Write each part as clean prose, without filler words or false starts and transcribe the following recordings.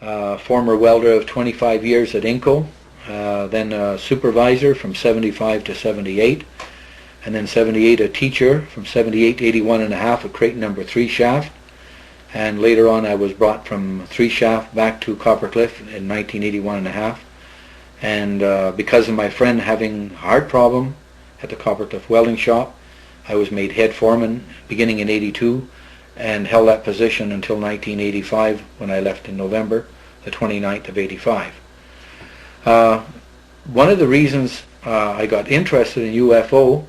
former welder of 25 years at Inco, then a supervisor from 75 to 78, and then 78 a teacher from 78 to 81 and a half at Creighton number 3 shaft, and later on I was brought from 3 shaft back to Coppercliff in 1981 and a half, and because of my friend having a heart problem at the Coppercliff welding shop, I was made head foreman beginning in 82 and held that position until 1985 when I left in November the 29th of 85. One of the reasons I got interested in UFO,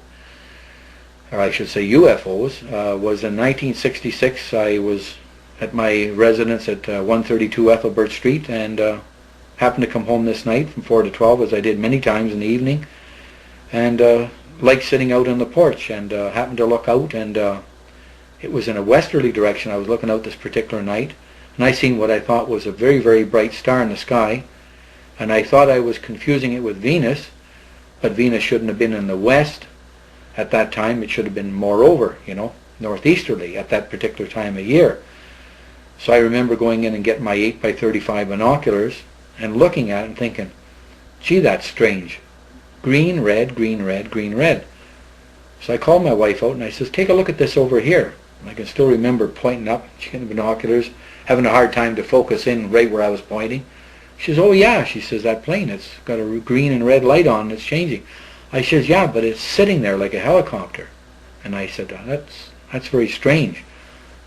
or I should say UFOs, was in 1966. I was at my residence at 132 Ethelbert Street and happened to come home this night from 4 to 12, as I did many times in the evening, and liked sitting out on the porch, and happened to look out, and it was in a westerly direction. I was looking out this particular night, and I seen what I thought was a very, very bright star in the sky, and I thought I was confusing it with Venus, but Venus shouldn't have been in the west at that time. It should have been more over, northeasterly at that particular time of year. So I remember going in and getting my 8 by 35 binoculars and looking at it and thinking, gee, that's strange. Green, red, green, red, green, red. So I called my wife out and I says, take a look at this over here. And I can still remember pointing up, getting the binoculars, having a hard time to focus in right where I was pointing. She says, oh yeah, she says, that plane, it's got a green and red light on, it's changing. I says, yeah, but it's sitting there like a helicopter. And I said, that's very strange.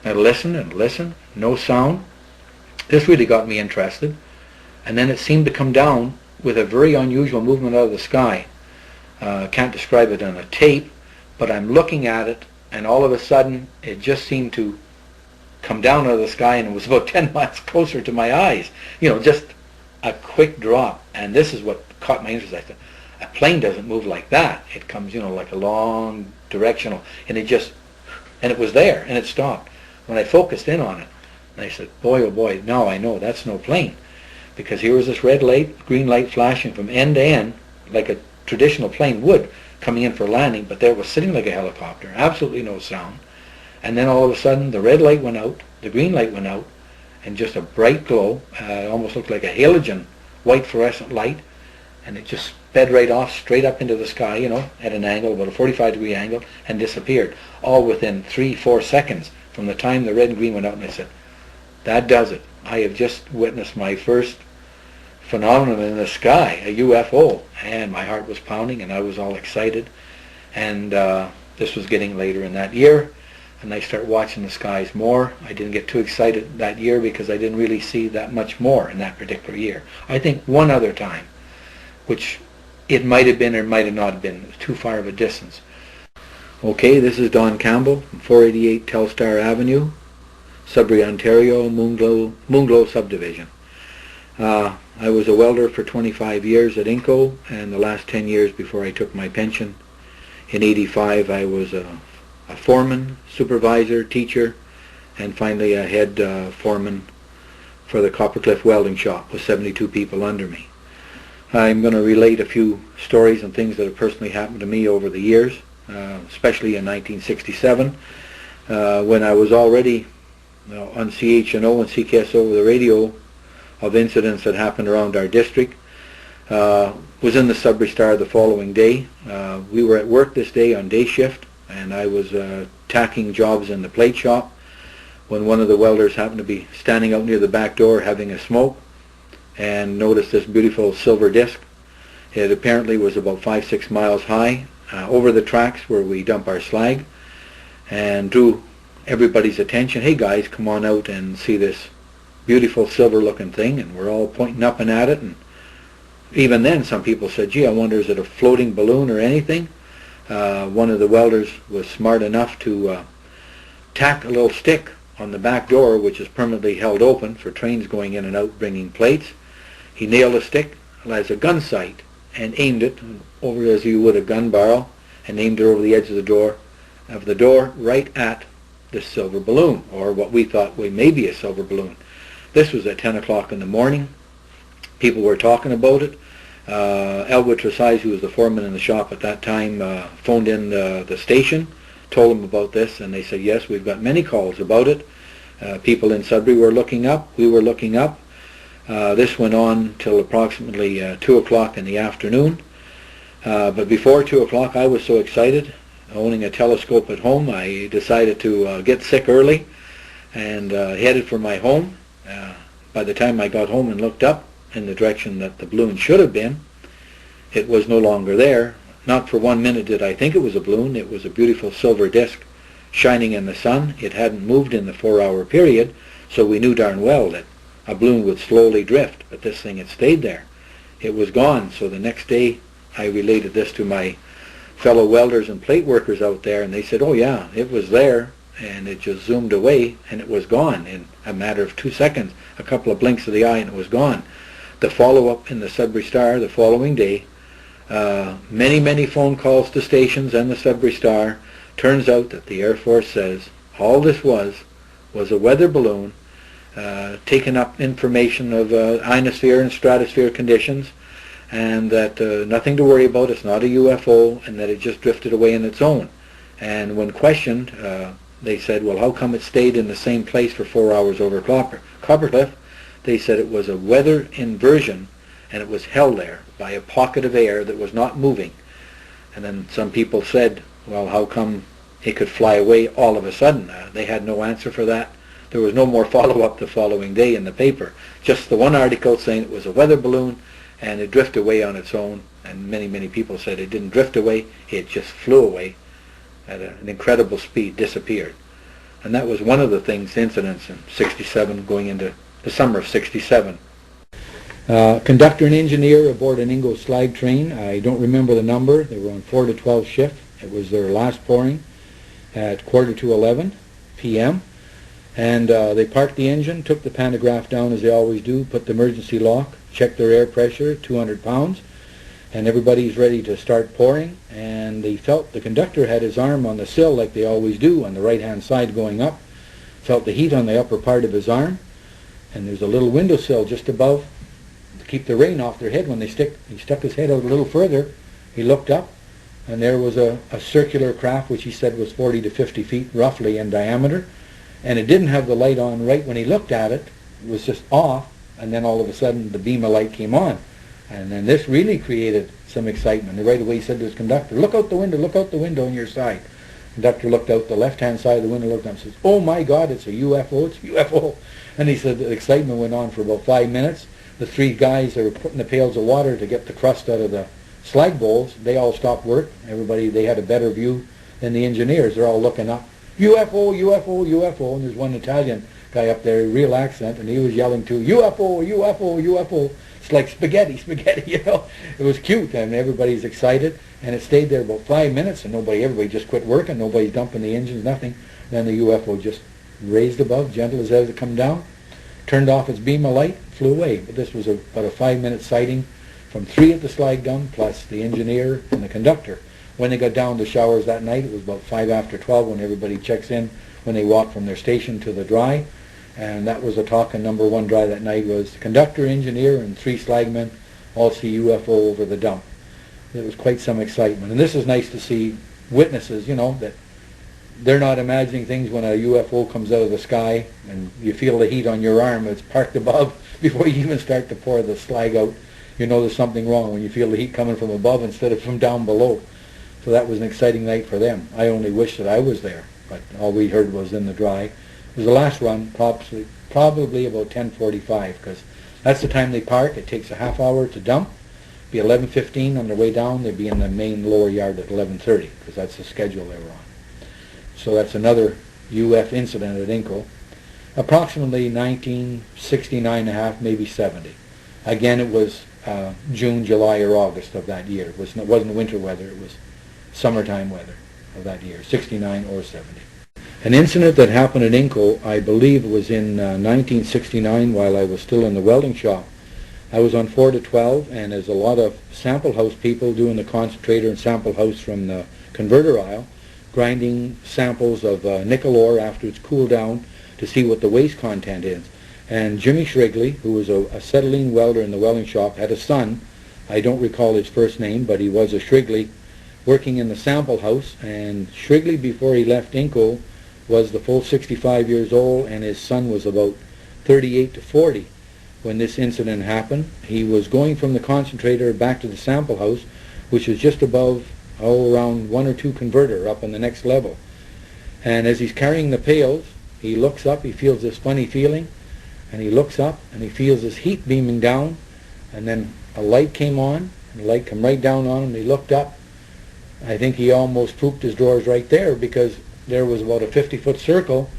I listened and listened, no sound. This really got me interested. And then it seemed to come down with a very unusual movement out of the sky. Can't describe it on a tape, but I'm looking at it, and all of a sudden it just seemed to come down out of the sky, and it was about 10 miles closer to my eyes. Just a quick drop. And this is what caught my interest. I thought, a plane doesn't move like that. It comes, like a long directional, and it was there, and it stopped. When I focused in on it, and I said, boy, oh boy, now I know that's no plane. Because here was this red light, green light flashing from end to end, like a traditional plane would, coming in for landing, but there it was sitting like a helicopter, absolutely no sound. And then all of a sudden, the red light went out, the green light went out, and just a bright glow, almost looked like a halogen, white fluorescent light, and it just sped right off, straight up into the sky, at an angle, about a 45-degree angle, and disappeared, all within 3-4 seconds from the time the red and green went out. And I said, that does it. I have just witnessed my first phenomenon in the sky, a UFO, and my heart was pounding and I was all excited. And this was getting later in that year, and I started watching the skies more. I didn't get too excited that year because I didn't really see that much more in that particular year. I think one other time, which it might have been or might have not been, too far of a distance. Okay, this is Don Campbell from 488 Telstar Avenue, Sudbury, Ontario, Moonglow subdivision. I was a welder for 25 years at Inco, and the last 10 years before I took my pension in 85, I was a foreman, supervisor, teacher, and finally a head foreman for the Coppercliff welding shop with 72 people under me. I'm going to relate a few stories and things that have personally happened to me over the years, especially in 1967, when I was already on CHNO and CKS over the radio of incidents that happened around our district. Was in the Sudbury Star the following day. We were at work this day on day shift, and I was tacking jobs in the plate shop when one of the welders happened to be standing out near the back door having a smoke and noticed this beautiful silver disc. It apparently was about 5-6 miles high over the tracks where we dump our slag, and drew everybody's attention. Hey guys, come on out and see this beautiful silver looking thing. And we're all pointing up and at it, and even then some people said, gee, I wonder, is it a floating balloon or anything? One of the welders was smart enough to tack a little stick on the back door, which is permanently held open for trains going in and out bringing plates. He nailed a stick as a gun sight and aimed it over as you would a gun barrel, and aimed it over the edge of the door right at the silver balloon, or what we thought may be a silver balloon. This was at 10 o'clock in the morning. People were talking about it. Elwood Tresize, who was the foreman in the shop at that time, phoned in the station, told them about this, and they said, yes, we've got many calls about it. People in Sudbury were looking up. We were looking up. This went on till approximately 2 o'clock in the afternoon. But before 2 o'clock I was so excited, owning a telescope at home, I decided to get sick early and headed for my home. By the time I got home and looked up in the direction that the balloon should have been, it was no longer there. Not for 1 minute did I think it was a balloon. It was a beautiful silver disc shining in the sun. It hadn't moved in the 4-hour period, so we knew darn well that a balloon would slowly drift, but this thing had stayed there. It was gone, so the next day I related this to my fellow welders and plate workers out there, and they said, oh yeah, it was there, and it just zoomed away, and it was gone in a matter of 2 seconds, a couple of blinks of the eye, and it was gone. The follow-up in the Sudbury Star the following day, many phone calls to stations and the Sudbury Star. Turns out that the Air Force says all this was a weather balloon taking up information of ionosphere and stratosphere conditions, and that nothing to worry about, it's not a UFO, and that it just drifted away on its own. And when questioned, they said, well, how come it stayed in the same place for 4 hours over Coppercliff? They said it was a weather inversion, and it was held there by a pocket of air that was not moving. And then some people said, well, how come it could fly away all of a sudden? They had no answer for that. There was no more follow-up the following day in the paper. Just the one article saying it was a weather balloon and it drifted away on its own. And many people said it didn't drift away, it just flew away at an incredible speed, disappeared. And that was one of the incidents in 67 going into the summer of 67. Conductor and engineer aboard an Ingo slag train. I don't remember the number. They were on 4 to 12 shift. It was their last pouring at 11:15 p.m. And they parked the engine, took the pantograph down as they always do, put the emergency lock, checked their air pressure, 200 pounds, and everybody's ready to start pouring. And they felt the conductor had his arm on the sill like they always do on the right-hand side going up, felt the heat on the upper part of his arm, and there's a little windowsill just above to keep the rain off their head. When he stuck his head out a little further, he looked up, and there was a circular craft which he said was 40 to 50 feet roughly in diameter, and it didn't have the light on right when he looked at it. It was just off, and then all of a sudden the beam of light came on. And then this really created some excitement. And right away he said to his conductor, look out the window on your side. The conductor looked out the left-hand side of the window, looked up and says, oh my God, it's a UFO, it's a UFO. And he said the excitement went on for about 5 minutes. The three guys that were putting the pails of water to get the crust out of the slag bowls, they all stopped work. Everybody, they had a better view than the engineers. They're all looking up, UFO, UFO, UFO. And there's one Italian guy up there, real accent, and he was yelling too, UFO, UFO, UFO. It's like spaghetti, you know. It was cute, and everybody's excited. And it stayed there about 5 minutes, and everybody just quit working. Nobody's dumping the engines, nothing. Then the UFO just raised above, gentle as it come down, turned off its beam of light, flew away. But this was about a 5-minute sighting from 3 at the slag dump, plus the engineer and the conductor. When they got down to showers that night, it was about 5 after 12 when everybody checks in, when they walk from their station to the dry. And that was the talk, and number one dry that night was the conductor, engineer, and 3 slagmen all see UFO over the dump. It was quite some excitement. And this is nice to see witnesses, you know, that they're not imagining things when a UFO comes out of the sky and you feel the heat on your arm. It's parked above before you even start to pour the slag out. You know there's something wrong when you feel the heat coming from above instead of from down below. So that was an exciting night for them. I only wish that I was there, but all we heard was in the dry. It was the last run, probably about 10:45, because that's the time they park. It takes a half hour to dump. Be 11:15 on their way down. They'd be in the main lower yard at 11:30, because that's the schedule they were on. So that's another UF incident at Inco. Approximately 1969 and a half, maybe 70. Again, it was June, July, or August of that year. It wasn't winter weather. It was summertime weather of that year, 69 or 70. An incident that happened at Inco, I believe, was in 1969 while I was still in the welding shop. I was on 4 to 12, and there's a lot of sample house people doing the concentrator and sample house from the converter aisle, grinding samples of nickel ore after it's cooled down to see what the waste content is. And Jimmy Shrigley, who was a acetylene welder in the welding shop, had a son. I don't recall his first name, but he was a Shrigley, working in the sample house. And Shrigley, before he left Inco, was the full 65 years old, and his son was about 38 to 40. when this incident happened. He was going from the concentrator back to the sample house, which is just above, around 1 or 2 converter up on the next level. And as he's carrying the pails, he looks up, he feels this funny feeling, and he looks up and he feels this heat beaming down, and then a light came on, and the light came right down on him. He looked up. I think he almost pooped his drawers right there, because there was about a 50-foot circle.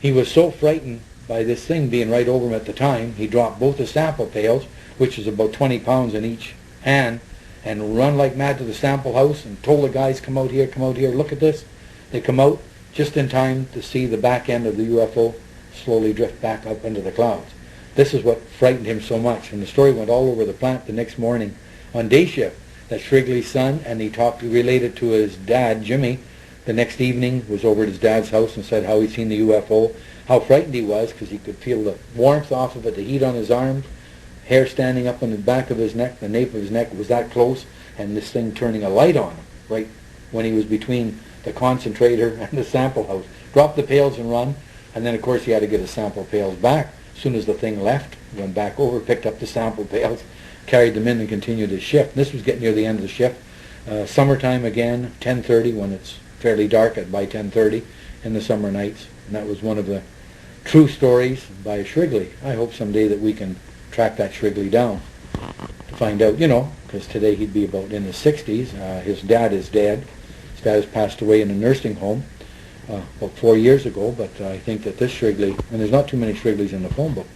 He was so frightened by this thing being right over him at the time, he dropped both the sample pails, which is about 20 pounds in each hand, and run like mad to the sample house and told the guys, come out here, look at this. They come out just in time to see the back end of the UFO slowly drift back up into the clouds. This is what frightened him so much, and the story went all over the plant the next morning on day shift, that Shrigley's son, and he related to his dad, Jimmy, the next evening was over at his dad's house and said how he'd seen the UFO, how frightened he was because he could feel the warmth off of it, the heat on his arms, hair standing up on the back of his neck, the nape of his neck was that close, and this thing turning a light on him right when he was between the concentrator and the sample house. Dropped the pails and run, and then of course he had to get his sample pails back. As soon as the thing left, went back over, picked up the sample pails, carried them in and continued his shift. This was getting near the end of the shift. Summertime again, 10:30 when it's fairly dark by 10:30 in the summer nights. And that was one of the true stories by Shrigley. I hope someday that we can track that Shrigley down to find out, because today he'd be about in his 60s. His dad is dead. His dad has passed away in a nursing home about 4 years ago, but I think that this Shrigley, and there's not too many Shrigleys in the phone book,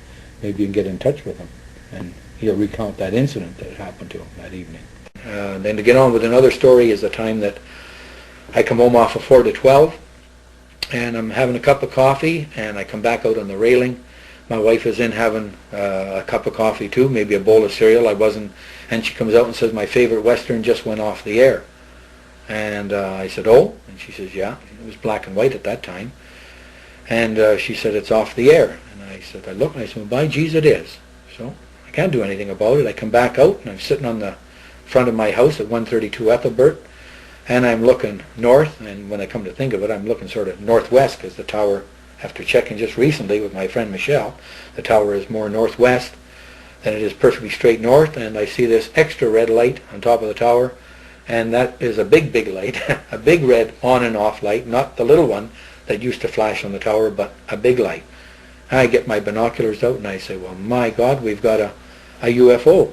maybe you can get in touch with him and he'll recount that incident that happened to him that evening. Then to get on with another story is the time that I come home off of 4 to 12, and I'm having a cup of coffee, and I come back out on the railing. My wife is in having a cup of coffee too, maybe a bowl of cereal. I wasn't, and she comes out and says, my favorite Western just went off the air. And I said, oh? And she says, yeah. It was black and white at that time. And she said, it's off the air. And I said, I looked and I said, well, by geez, it is. So I can't do anything about it. I come back out, and I'm sitting on the front of my house at 132 Ethelbert, and I'm looking north, and when I come to think of it, I'm looking sort of northwest, because the tower, after checking just recently with my friend Michel, the tower is more northwest than it is perfectly straight north, and I see this extra red light on top of the tower, and that is a big, big light, a big red on and off light, not the little one that used to flash on the tower, but a big light. I get my binoculars out, and I say, well, my God, we've got a UFO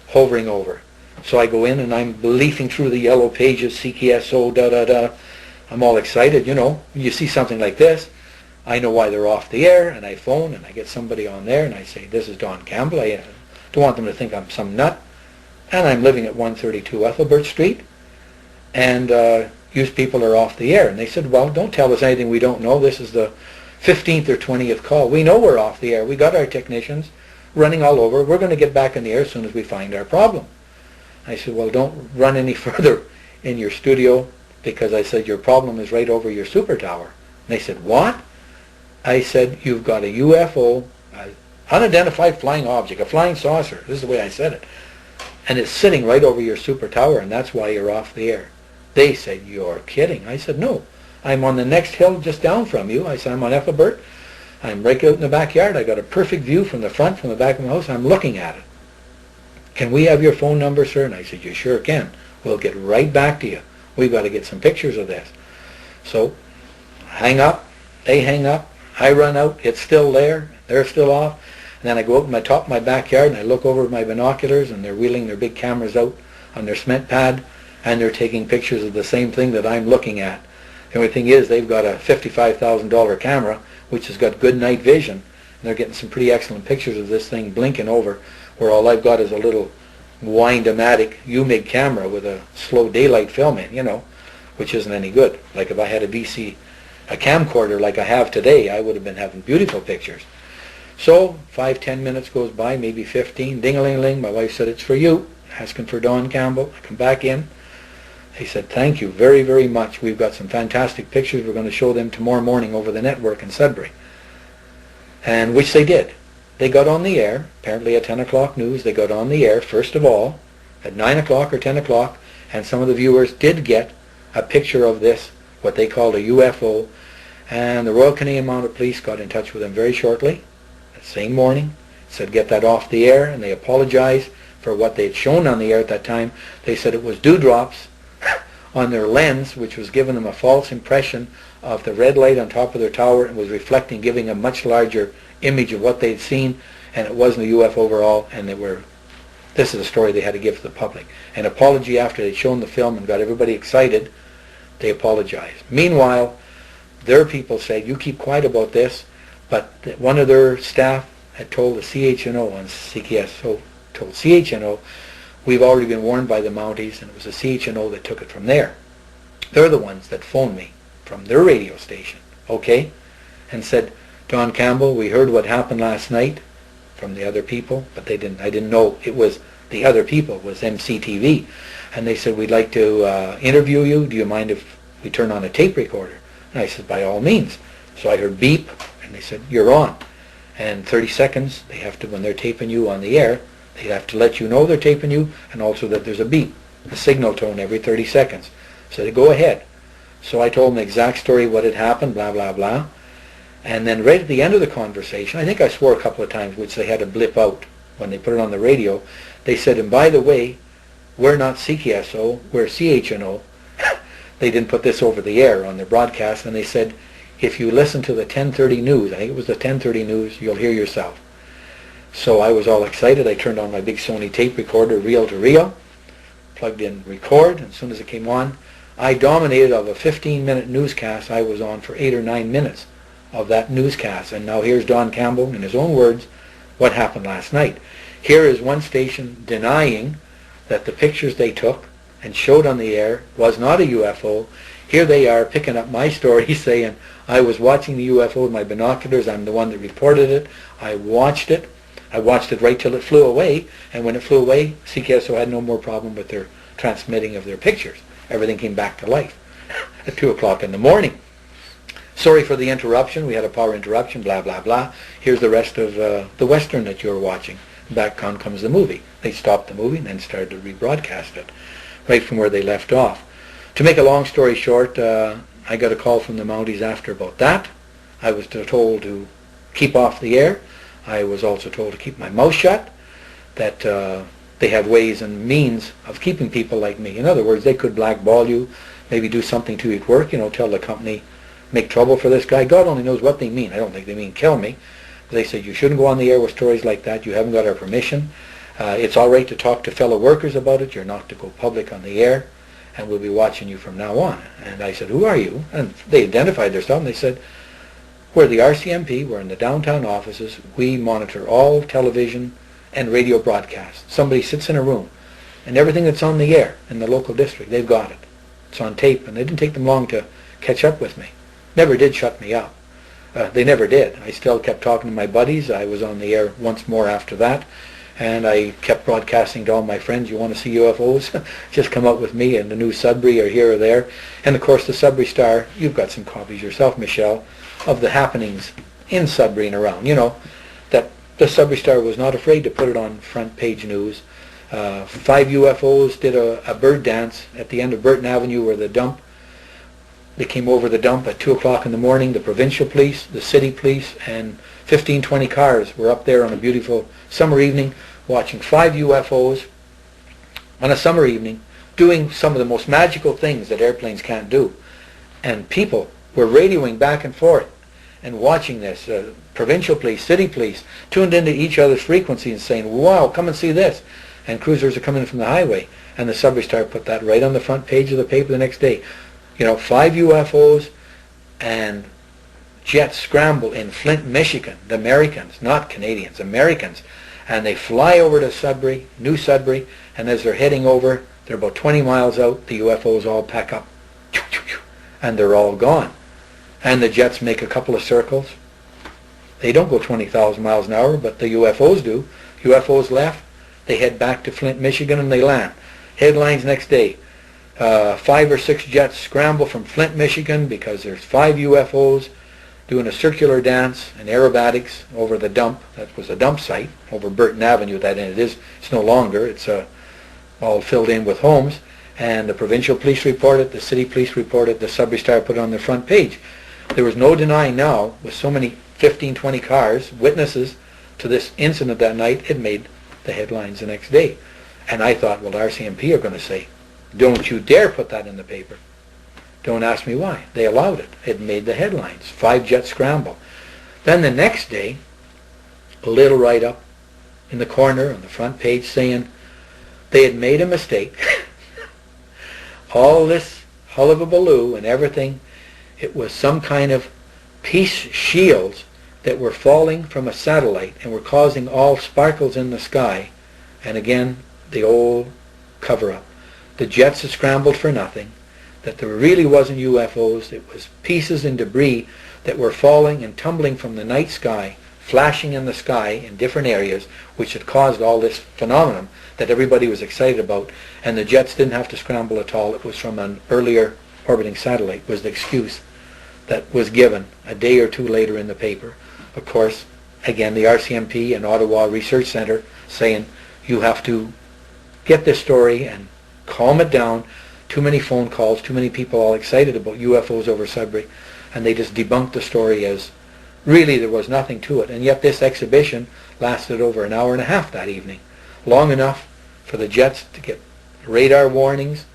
hovering over. So I go in and I'm leafing through the yellow pages, CKSO, da-da-da. I'm all excited, You see something like this, I know why they're off the air, and I phone and I get somebody on there and I say, this is Don Campbell. I don't want them to think I'm some nut. And I'm living at 132 Ethelbert Street, and you people are off the air. And they said, well, don't tell us anything we don't know. This is the 15th or 20th call. We know we're off the air. We got our technicians running all over. We're going to get back in the air as soon as we find our problem. I said, well, don't run any further in your studio, because I said, your problem is right over your super tower. And they said, what? I said, you've got a UFO, an unidentified flying object, a flying saucer. This is the way I said it. And it's sitting right over your super tower, and that's why you're off the air. They said, you're kidding. I said, no. I'm on the next hill just down from you. I said, I'm on Ethelbert. I'm right out in the backyard. I got a perfect view from the front, from the back of my house. I'm looking at it. Can we have your phone number, sir? And I said, you sure can. We'll get right back to you. We've got to get some pictures of this. So, hang up. They hang up. I run out. It's still there. They're still off. And then I go out in my top of my backyard and I look over with my binoculars, and they're wheeling their big cameras out on their cement pad, and they're taking pictures of the same thing that I'm looking at. The only thing is they've got a $55,000 camera which has got good night vision, and they're getting some pretty excellent pictures of this thing blinking over, where all I've got is a little Wind-O-Matic UMIG camera with a slow daylight film in, which isn't any good. Like if I had a camcorder like I have today, I would have been having beautiful pictures. So 5-10 minutes goes by, maybe 15. Ding-a-ling-a-ling. My wife said, it's for you. Asking for Don Campbell. I come back in. He said, thank you very, very much. We've got some fantastic pictures. We're going to show them tomorrow morning over the network in Sudbury. And which they did. They got on the air, apparently at 10 o'clock news. They got on the air, first of all, at 9 o'clock or 10 o'clock, and some of the viewers did get a picture of this, what they called a UFO, and the Royal Canadian Mounted Police got in touch with them very shortly, that same morning, said get that off the air, and they apologized for what they had shown on the air at that time. They said it was dewdrops on their lens, which was giving them a false impression of the red light on top of their tower, and was reflecting, giving a much larger image of what they'd seen, and it wasn't a UFO overall, and this is a story they had to give to the public. An apology after they'd shown the film and got everybody excited, they apologized. Meanwhile, their people said, you keep quiet about this, but one of their staff had told the CHNO on CKS, told CHNO, we've already been warned by the Mounties, and it was the CHNO that took it from there. They're the ones that phoned me from their radio station, okay, and said, Don Campbell, we heard what happened last night from the other people, but I didn't know it was the other people, it was MCTV, and they said, we'd like to interview you, do you mind if we turn on a tape recorder? And I said, by all means. So I heard beep, and they said, you're on. And 30 seconds, they have to, when they're taping you on the air, they have to let you know they're taping you, and also that there's a beep, a signal tone every 30 seconds. So they go ahead. So I told them the exact story, what had happened, blah, blah, blah. And then right at the end of the conversation, I think I swore a couple of times, which they had to blip out when they put it on the radio, they said, and by the way, we're not CKSO, we're CHNO. They didn't put this over the air on their broadcast, and they said, if you listen to the 10:30 news, I think it was the 10:30 news, you'll hear yourself. So I was all excited. I turned on my big Sony tape recorder, reel to reel, plugged in record, and as soon as it came on, I dominated of a 15-minute newscast. I was on for 8 or 9 minutes of that newscast. And now here's Don Campbell, in his own words, what happened last night. Here is one station denying that the pictures they took and showed on the air was not a UFO. Here they are picking up my story saying, I was watching the UFO with my binoculars, I'm the one that reported it, I watched it right till it flew away, and when it flew away, CKSO had no more problem with their transmitting of their pictures. Everything came back to life at 2 o'clock in the morning. Sorry for the interruption, we had a power interruption, blah, blah, blah. Here's the rest of the Western that you're watching. Back on comes the movie. They stopped the movie and then started to rebroadcast it, right from where they left off. To make a long story short, I got a call from the Mounties after about that. I was told to keep off the air. I was also told to keep my mouth shut, that they had ways and means of keeping people like me. In other words, they could blackball you, maybe do something to you at work, tell the company, make trouble for this guy. God only knows what they mean. I don't think they mean kill me. They said, you shouldn't go on the air with stories like that. You haven't got our permission. It's all right to talk to fellow workers about it. You're not to go public on the air, and we'll be watching you from now on. And I said, who are you? And they identified themselves, and they said, we're the RCMP. We're in the downtown offices. We monitor all television and radio broadcasts. Somebody sits in a room, and everything that's on the air in the local district, they've got it. It's on tape, and it didn't take them long to catch up with me. Never did shut me up. They never did. I still kept talking to my buddies. I was on the air once more after that, and I kept broadcasting to all my friends, you want to see UFOs? Just come up with me in the new Sudbury or here or there. And of course the Sudbury Star, you've got some copies yourself, Michel, of the happenings in Sudbury and around. That the Sudbury Star was not afraid to put it on front page news. 5 UFOs did a bird dance at the end of Burton Avenue where the dump. They came over the dump at 2 o'clock in the morning. The provincial police, the city police, and 15, 20 cars were up there on a beautiful summer evening watching 5 UFOs on a summer evening doing some of the most magical things that airplanes can't do. And people were radioing back and forth and watching this. Provincial police, city police, tuned into each other's frequency and saying, wow, come and see this. And cruisers are coming in from the highway. And the Sudbury Star put that right on the front page of the paper the next day. 5 UFOs and jets scramble in Flint, Michigan. The Americans, not Canadians, Americans. And they fly over to Sudbury, New Sudbury, and as they're heading over, they're about 20 miles out, the UFOs all pack up. And they're all gone. And the jets make a couple of circles. They don't go 20,000 miles an hour, but the UFOs do. UFOs left, they head back to Flint, Michigan, and they land. Headlines next day. 5 or 6 jets scramble from Flint, Michigan because there's 5 UFOs doing a circular dance and aerobatics over the dump. That was a dump site over Burton Avenue. It's no longer. It's all filled in with homes. And the provincial police report it, the city police report it, the Sudbury Star put it on their front page. There was no denying now, with so many 15, 20 cars, witnesses, to this incident that night, it made the headlines the next day. And I thought, well, the RCMP are going to say, don't you dare put that in the paper. Don't ask me why. They allowed it. It made the headlines. 5 jets scramble. Then the next day, a little write-up in the corner on the front page saying they had made a mistake. All this hullabaloo and everything, it was some kind of peace shields that were falling from a satellite and were causing all sparkles in the sky. And again, the old cover-up. The jets had scrambled for nothing, that there really wasn't UFOs, it was pieces and debris that were falling and tumbling from the night sky, flashing in the sky in different areas, which had caused all this phenomenon that everybody was excited about. And the jets didn't have to scramble at all. It was from an earlier orbiting satellite, was the excuse that was given a day or two later in the paper. Of course, again, the RCMP and Ottawa Research Centre saying, you have to get this story and calm it down. Too many phone calls, too many people all excited about UFOs over Sudbury, and they just debunked the story as really there was nothing to it. And yet this exhibition lasted over an hour and a half that evening, long enough for the jets to get radar warnings,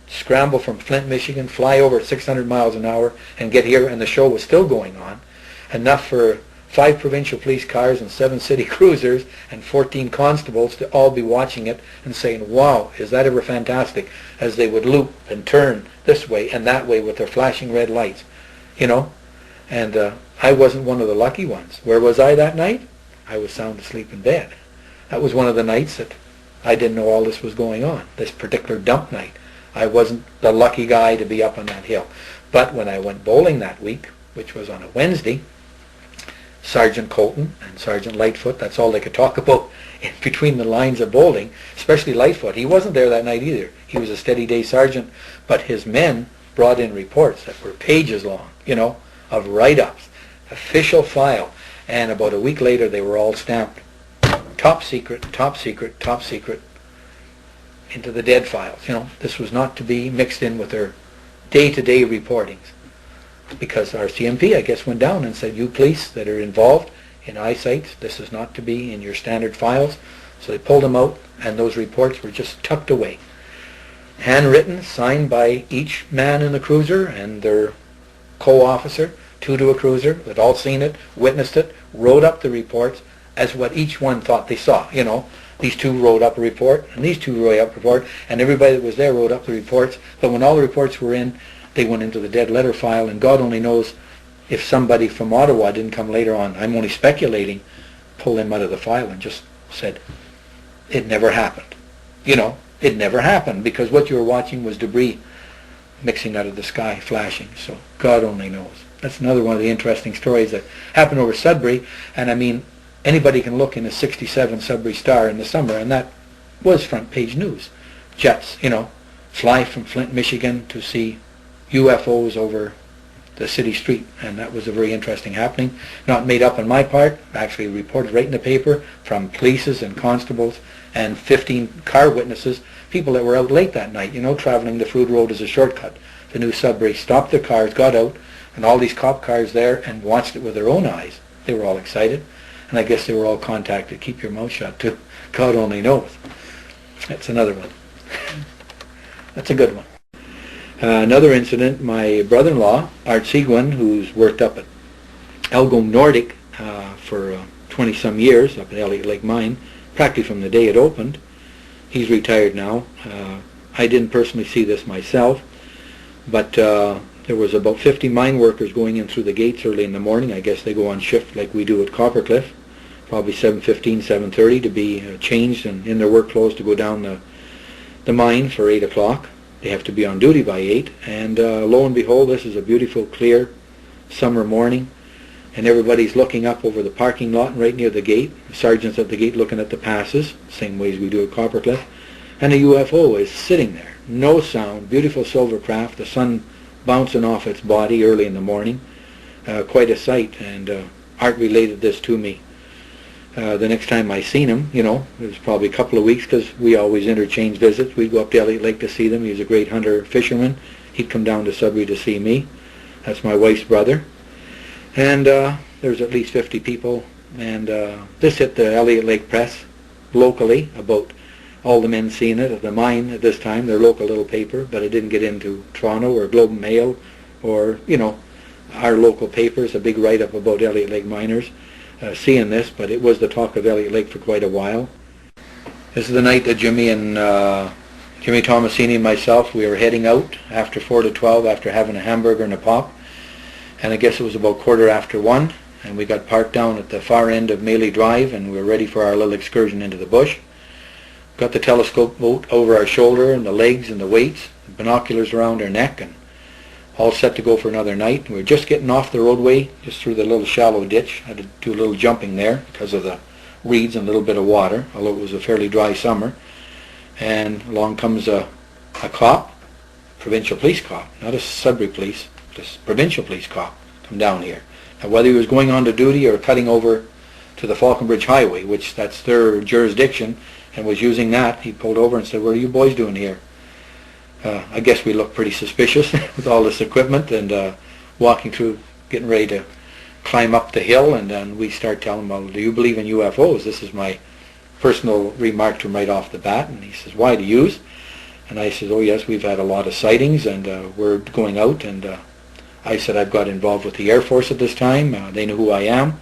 scramble from Flint, Michigan, fly over at 600 miles an hour and get here, and the show was still going on. Enough for 5 provincial police cars and 7 city cruisers and 14 constables to all be watching it and saying, wow, is that ever fantastic, as they would loop and turn this way and that way with their flashing red lights, you know. And I wasn't one of the lucky ones. Where was I that night? I was sound asleep in bed. That was one of the nights that I didn't know all this was going on, this particular dump night. I wasn't the lucky guy to be up on that hill. But when I went bowling that week, which was on a Wednesday, Sergeant Colton and Sergeant Lightfoot, that's all they could talk about in between the lines of bowling, especially Lightfoot. He wasn't there that night either. He was a steady day sergeant, but his men brought in reports that were pages long, you know, of write-ups, official file, and about a week later they were all stamped top secret, top secret, top secret, into the dead files. You know, this was not to be mixed in with their day-to-day reportings, because our CMP, I guess, went down and said, you police that are involved in eyesight, this is not to be in your standard files. So they pulled them out, and those reports were just tucked away. Handwritten, signed by each man in the cruiser and their co-officer, 2 to a cruiser, that all seen it, witnessed it, wrote up the reports as what each one thought they saw. You know, these 2 wrote up a report, and these 2 wrote up a report, and everybody that was there wrote up the reports. But when all the reports were in, they went into the dead letter file, and God only knows if somebody from Ottawa didn't come later on, I'm only speculating, pull them out of the file and just said, it never happened. You know, it never happened, because what you were watching was debris mixing out of the sky, flashing. So God only knows. That's another one of the interesting stories that happened over Sudbury. And I mean, anybody can look in the 67 Sudbury Star in the summer, and that was front page news. Jets, you know, fly from Flint, Michigan to see UFOs over the city street, and that was a very interesting happening. Not made up on my part, actually reported right in the paper from polices and constables and 15 car witnesses, people that were out late that night, you know, traveling the Food Road as a shortcut to New Sudbury, stopped their cars, got out, and all these cop cars there, and watched it with their own eyes. They were all excited, and I guess they were all contacted, keep your mouth shut too. God only knows. That's another one. That's a good one. Another incident, my brother-in-law, Art Seguin, who's worked up at Elgome Nordic for 20-some years, up at Elliott Lake Mine, practically from the day it opened. He's retired now. I didn't personally see this myself, but there was about 50 mine workers going in through the gates early in the morning. I guess they go on shift like we do at Coppercliff, probably 7:15, 7:30 to be changed and in their work clothes to go down the mine for 8 o'clock. They have to be on duty by 8, and lo and behold, this is a beautiful, clear summer morning, and everybody's looking up over the parking lot right near the gate. The sergeant's at the gate looking at the passes, same way as we do at Coppercliff, and a UFO is sitting there. No sound, beautiful silver craft, the sun bouncing off its body early in the morning. Quite a sight, and Art related this to me. The next time I seen him, you know, it was probably a couple of weeks, because we always interchange visits. We'd go up to Elliott Lake to see them. He was a great hunter, fisherman. He'd come down to Sudbury to see me. That's my wife's brother. And there's at least 50 people and this hit the Elliott Lake Press locally, about all the men seeing it at the mine at this time, their local little paper, but it didn't get into Toronto or Globe and Mail or, you know, our local papers, a big write-up about Elliott Lake miners seeing this, but it was the talk of Elliott Lake for quite a while. This is the night that Jimmy Tomasini and myself, we were heading out after 4 to 12 after having a hamburger and a pop, and I guess it was about 1:15, and we got parked down at the far end of Maley Drive, and we were ready for our little excursion into the bush. Got the telescope boat over our shoulder and the legs and the weights, binoculars around our neck, and all set to go for another night. We were just getting off the roadway, just through the little shallow ditch. I had to do a little jumping there because of the reeds and a little bit of water, although it was a fairly dry summer. And along comes a cop, provincial police cop, not a Sudbury police, just provincial police cop, come down here. Now, whether he was going on to duty or cutting over to the Falconbridge Highway, which that's their jurisdiction, and was using that, he pulled over and said, "What are you boys doing here?" I guess we looked pretty suspicious with all this equipment, and walking through, getting ready to climb up the hill, and then we start telling him, "Well, do you believe in UFOs?" This is my personal remark to him right off the bat, and he says, "Why, do you?" And I said, "Oh yes, we've had a lot of sightings, and we're going out," and I said, "I've got involved with the Air Force at this time, they know who I am,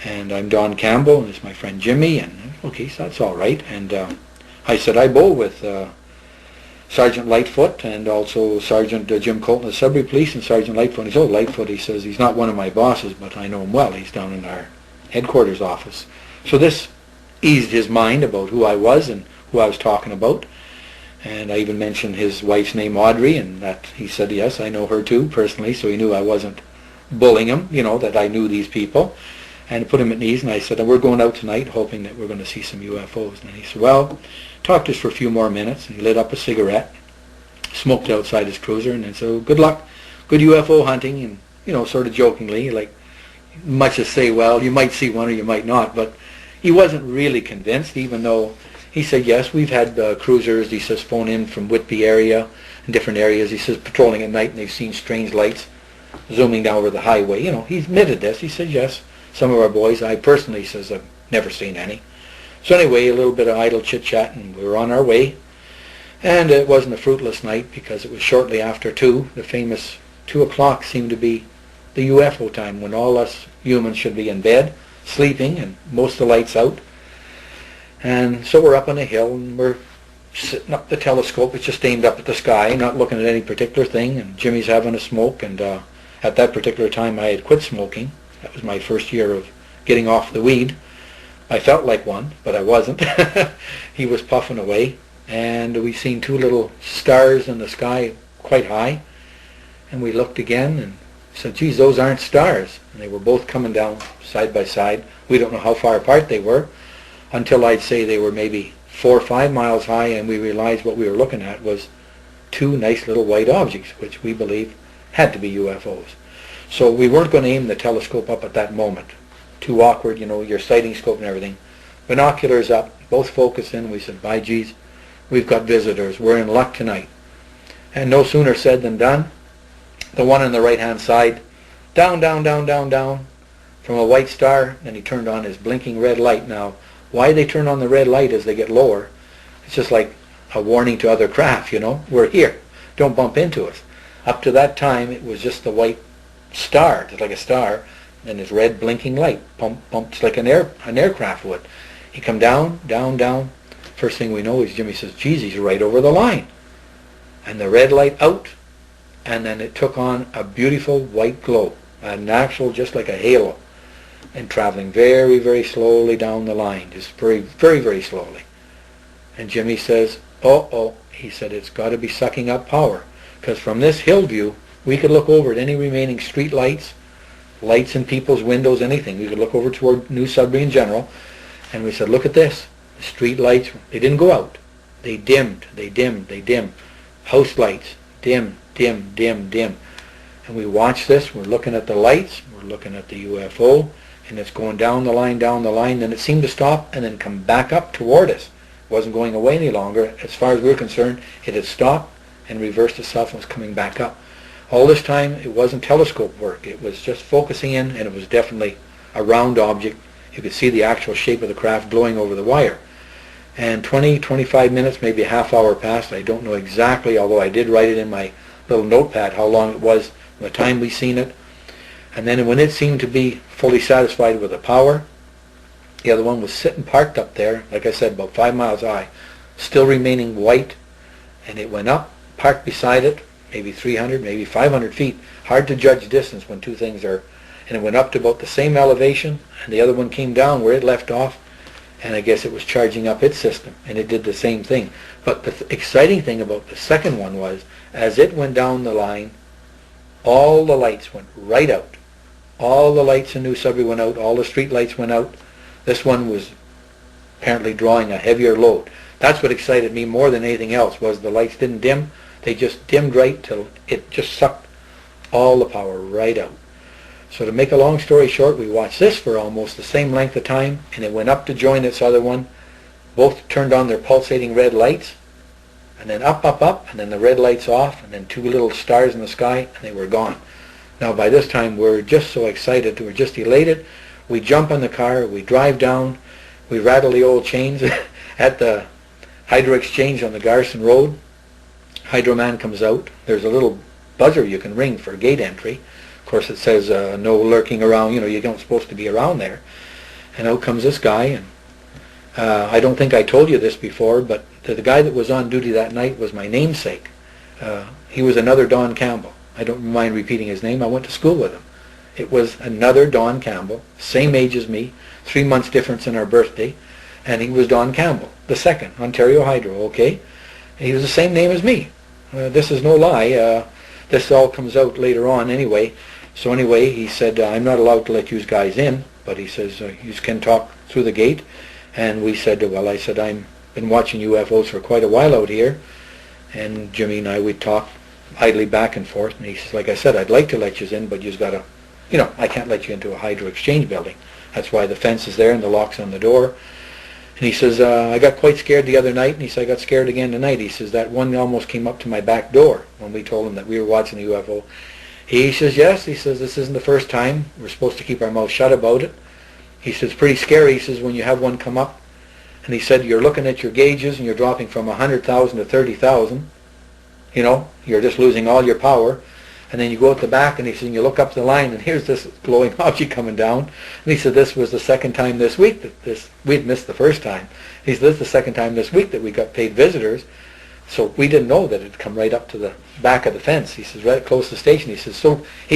and I'm Don Campbell, and it's my friend Jimmy," and okay, so that's all right, and I said, "I bowl with Sergeant Lightfoot and also Sergeant Jim Colton of Sudbury Police," and Sergeant Lightfoot, he said, "Oh, Lightfoot," he says, "he's not one of my bosses, but I know him well. He's down in our headquarters office." So this eased his mind about who I was and who I was talking about. And I even mentioned his wife's name, Audrey, and that he said, "Yes, I know her too, personally," so he knew I wasn't bullying him, you know, that I knew these people. And put him at ease, and I said, "We're going out tonight hoping that we're going to see some UFOs." And he said, "Well," talked to us for a few more minutes, and he lit up a cigarette, smoked outside his cruiser, and then said, "Oh, good luck, good UFO hunting," and, you know, sort of jokingly, like much as say, "Well, you might see one or you might not," but he wasn't really convinced, even though he said, "Yes, we've had cruisers," he says, "phone in from Whitby area and different areas," he says, "patrolling at night, and they've seen strange lights zooming down over the highway." You know, he admitted this. He said, "Yes, some of our boys, I personally," he says, "I've never seen any." So anyway, a little bit of idle chit-chat, and we were on our way. And it wasn't a fruitless night, because it was shortly after 2. The famous 2 o'clock seemed to be the UFO time, when all us humans should be in bed, sleeping, and most of the lights out. And so we're up on a hill, and we're sitting up the telescope. It's just aimed up at the sky, not looking at any particular thing. And Jimmy's having a smoke, and at that particular time I had quit smoking. That was my first year of getting off the weed. I felt like one, but I wasn't. He was puffing away, and we seen 2 little stars in the sky quite high. And we looked again and said, "Geez, those aren't stars." And they were both coming down side by side. We don't know how far apart they were, until I'd say they were maybe 4 or 5 miles high, and we realized what we were looking at was 2 nice little white objects, which we believe had to be UFOs. So we weren't going to aim the telescope up at that moment. Too awkward, you know, your sighting scope and everything. Binoculars up, both focus in. We said, "By geez, we've got visitors. We're in luck tonight." And no sooner said than done. The one on the right-hand side, down, down, down, down, down, from a white star, and he turned on his blinking red light. Now, why they turn on the red light as they get lower, it's just like a warning to other craft, you know, "We're here. Don't bump into us." Up to that time, it was just the white star, just like a star, and his red blinking light, pumps like an aircraft would. He come down, down, down. First thing we know is Jimmy says, "Geez, he's right over the line." And the red light out, and then it took on a beautiful white glow, an actual, just like a halo, and traveling very, very slowly down the line, just very, very, very slowly. And Jimmy says, "Oh," he said, "it's got to be sucking up power, because from this hill view, we could look over at any remaining street lights in people's windows, anything. We could look over toward New Sudbury in general." And we said, "Look at this. The street lights, they didn't go out. They dimmed, they dimmed, they dimmed. House lights, dim, dim, dim, dim." And we watched this. We're looking at the lights. We're looking at the UFO. And it's going down the line, and it seemed to stop and then come back up toward us. It wasn't going away any longer. As far as we were concerned, it had stopped and reversed itself and was coming back up. All this time, it wasn't telescope work. It was just focusing in, and it was definitely a round object You could see the actual shape of the craft glowing over the wire. And 20-25 minutes, maybe a half hour passed. I don't know exactly, although I did write it in my little notepad how long it was from the time we seen it. And then when it seemed to be fully satisfied with the power, the other one was sitting parked up there, like I said, about 5 miles high, still remaining white, and it went up, parked beside it, maybe 300, maybe 500 feet. Hard to judge distance when two things are, and it went up to about the same elevation, and the other one came down where it left off, and I guess it was charging up its system, and it did the same thing. But the exciting thing about the second one was, as it went down the line, all the lights went right out. All the lights in New Sudbury went out, all the street lights went out. This one was apparently drawing a heavier load. That's what excited me more than anything else, was the lights didn't dim. They just dimmed right till it just sucked all the power right out. So to make a long story short, we watched this for almost the same length of time, and it went up to join its other one. Both turned on their pulsating red lights, and then up, up, up, and then the red lights off, and then two little stars in the sky, and they were gone. Now by this time we're just so excited, we're just elated. We jump in the car, we drive down, we rattle the old chains at the Hydro Exchange on the Garrison Road. Hydro Man comes out. There's a little buzzer you can ring for gate entry. Of course it says no lurking around, you don't supposed to be around there. And out comes this guy, and I don't think I told you this before, but the guy that was on duty that night was my namesake. He was another Don Campbell. I don't mind repeating his name. I went to school with him. It was another Don Campbell, same age as me, 3 months difference in our birthday, and he was Don Campbell, the second, Ontario Hydro, okay? And he was the same name as me. This is no lie. This all comes out later on anyway. So anyway, he said, I'm not allowed to let you guys in, but he says, you can talk through the gate. And we said, well, I said, I've been watching UFOs for quite a while out here. And Jimmy and I, we'd talk idly back and forth. And he says, like I said, I'd like to let you in, but you've got to, I can't let you into a Hydro Exchange building. That's why the fence is there and the lock's on the door. And he says, I got quite scared the other night. And he said, I got scared again tonight. He says, that one almost came up to my back door when we told him that we were watching the UFO. He says, yes. He says, this isn't the first time. We're supposed to keep our mouth shut about it. He says, pretty scary. He says, when you have one come up. And he said, you're looking at your gauges and you're dropping from 100,000 to 30,000. You're just losing all your power. And then you go at the back, and he said, you look up the line, and here's this glowing object coming down. And he said, this was the second time this week that we'd missed the first time. He said, this is the second time this week that we got paid visitors. So we didn't know that it'd come right up to the back of the fence. He says, right close to the station. He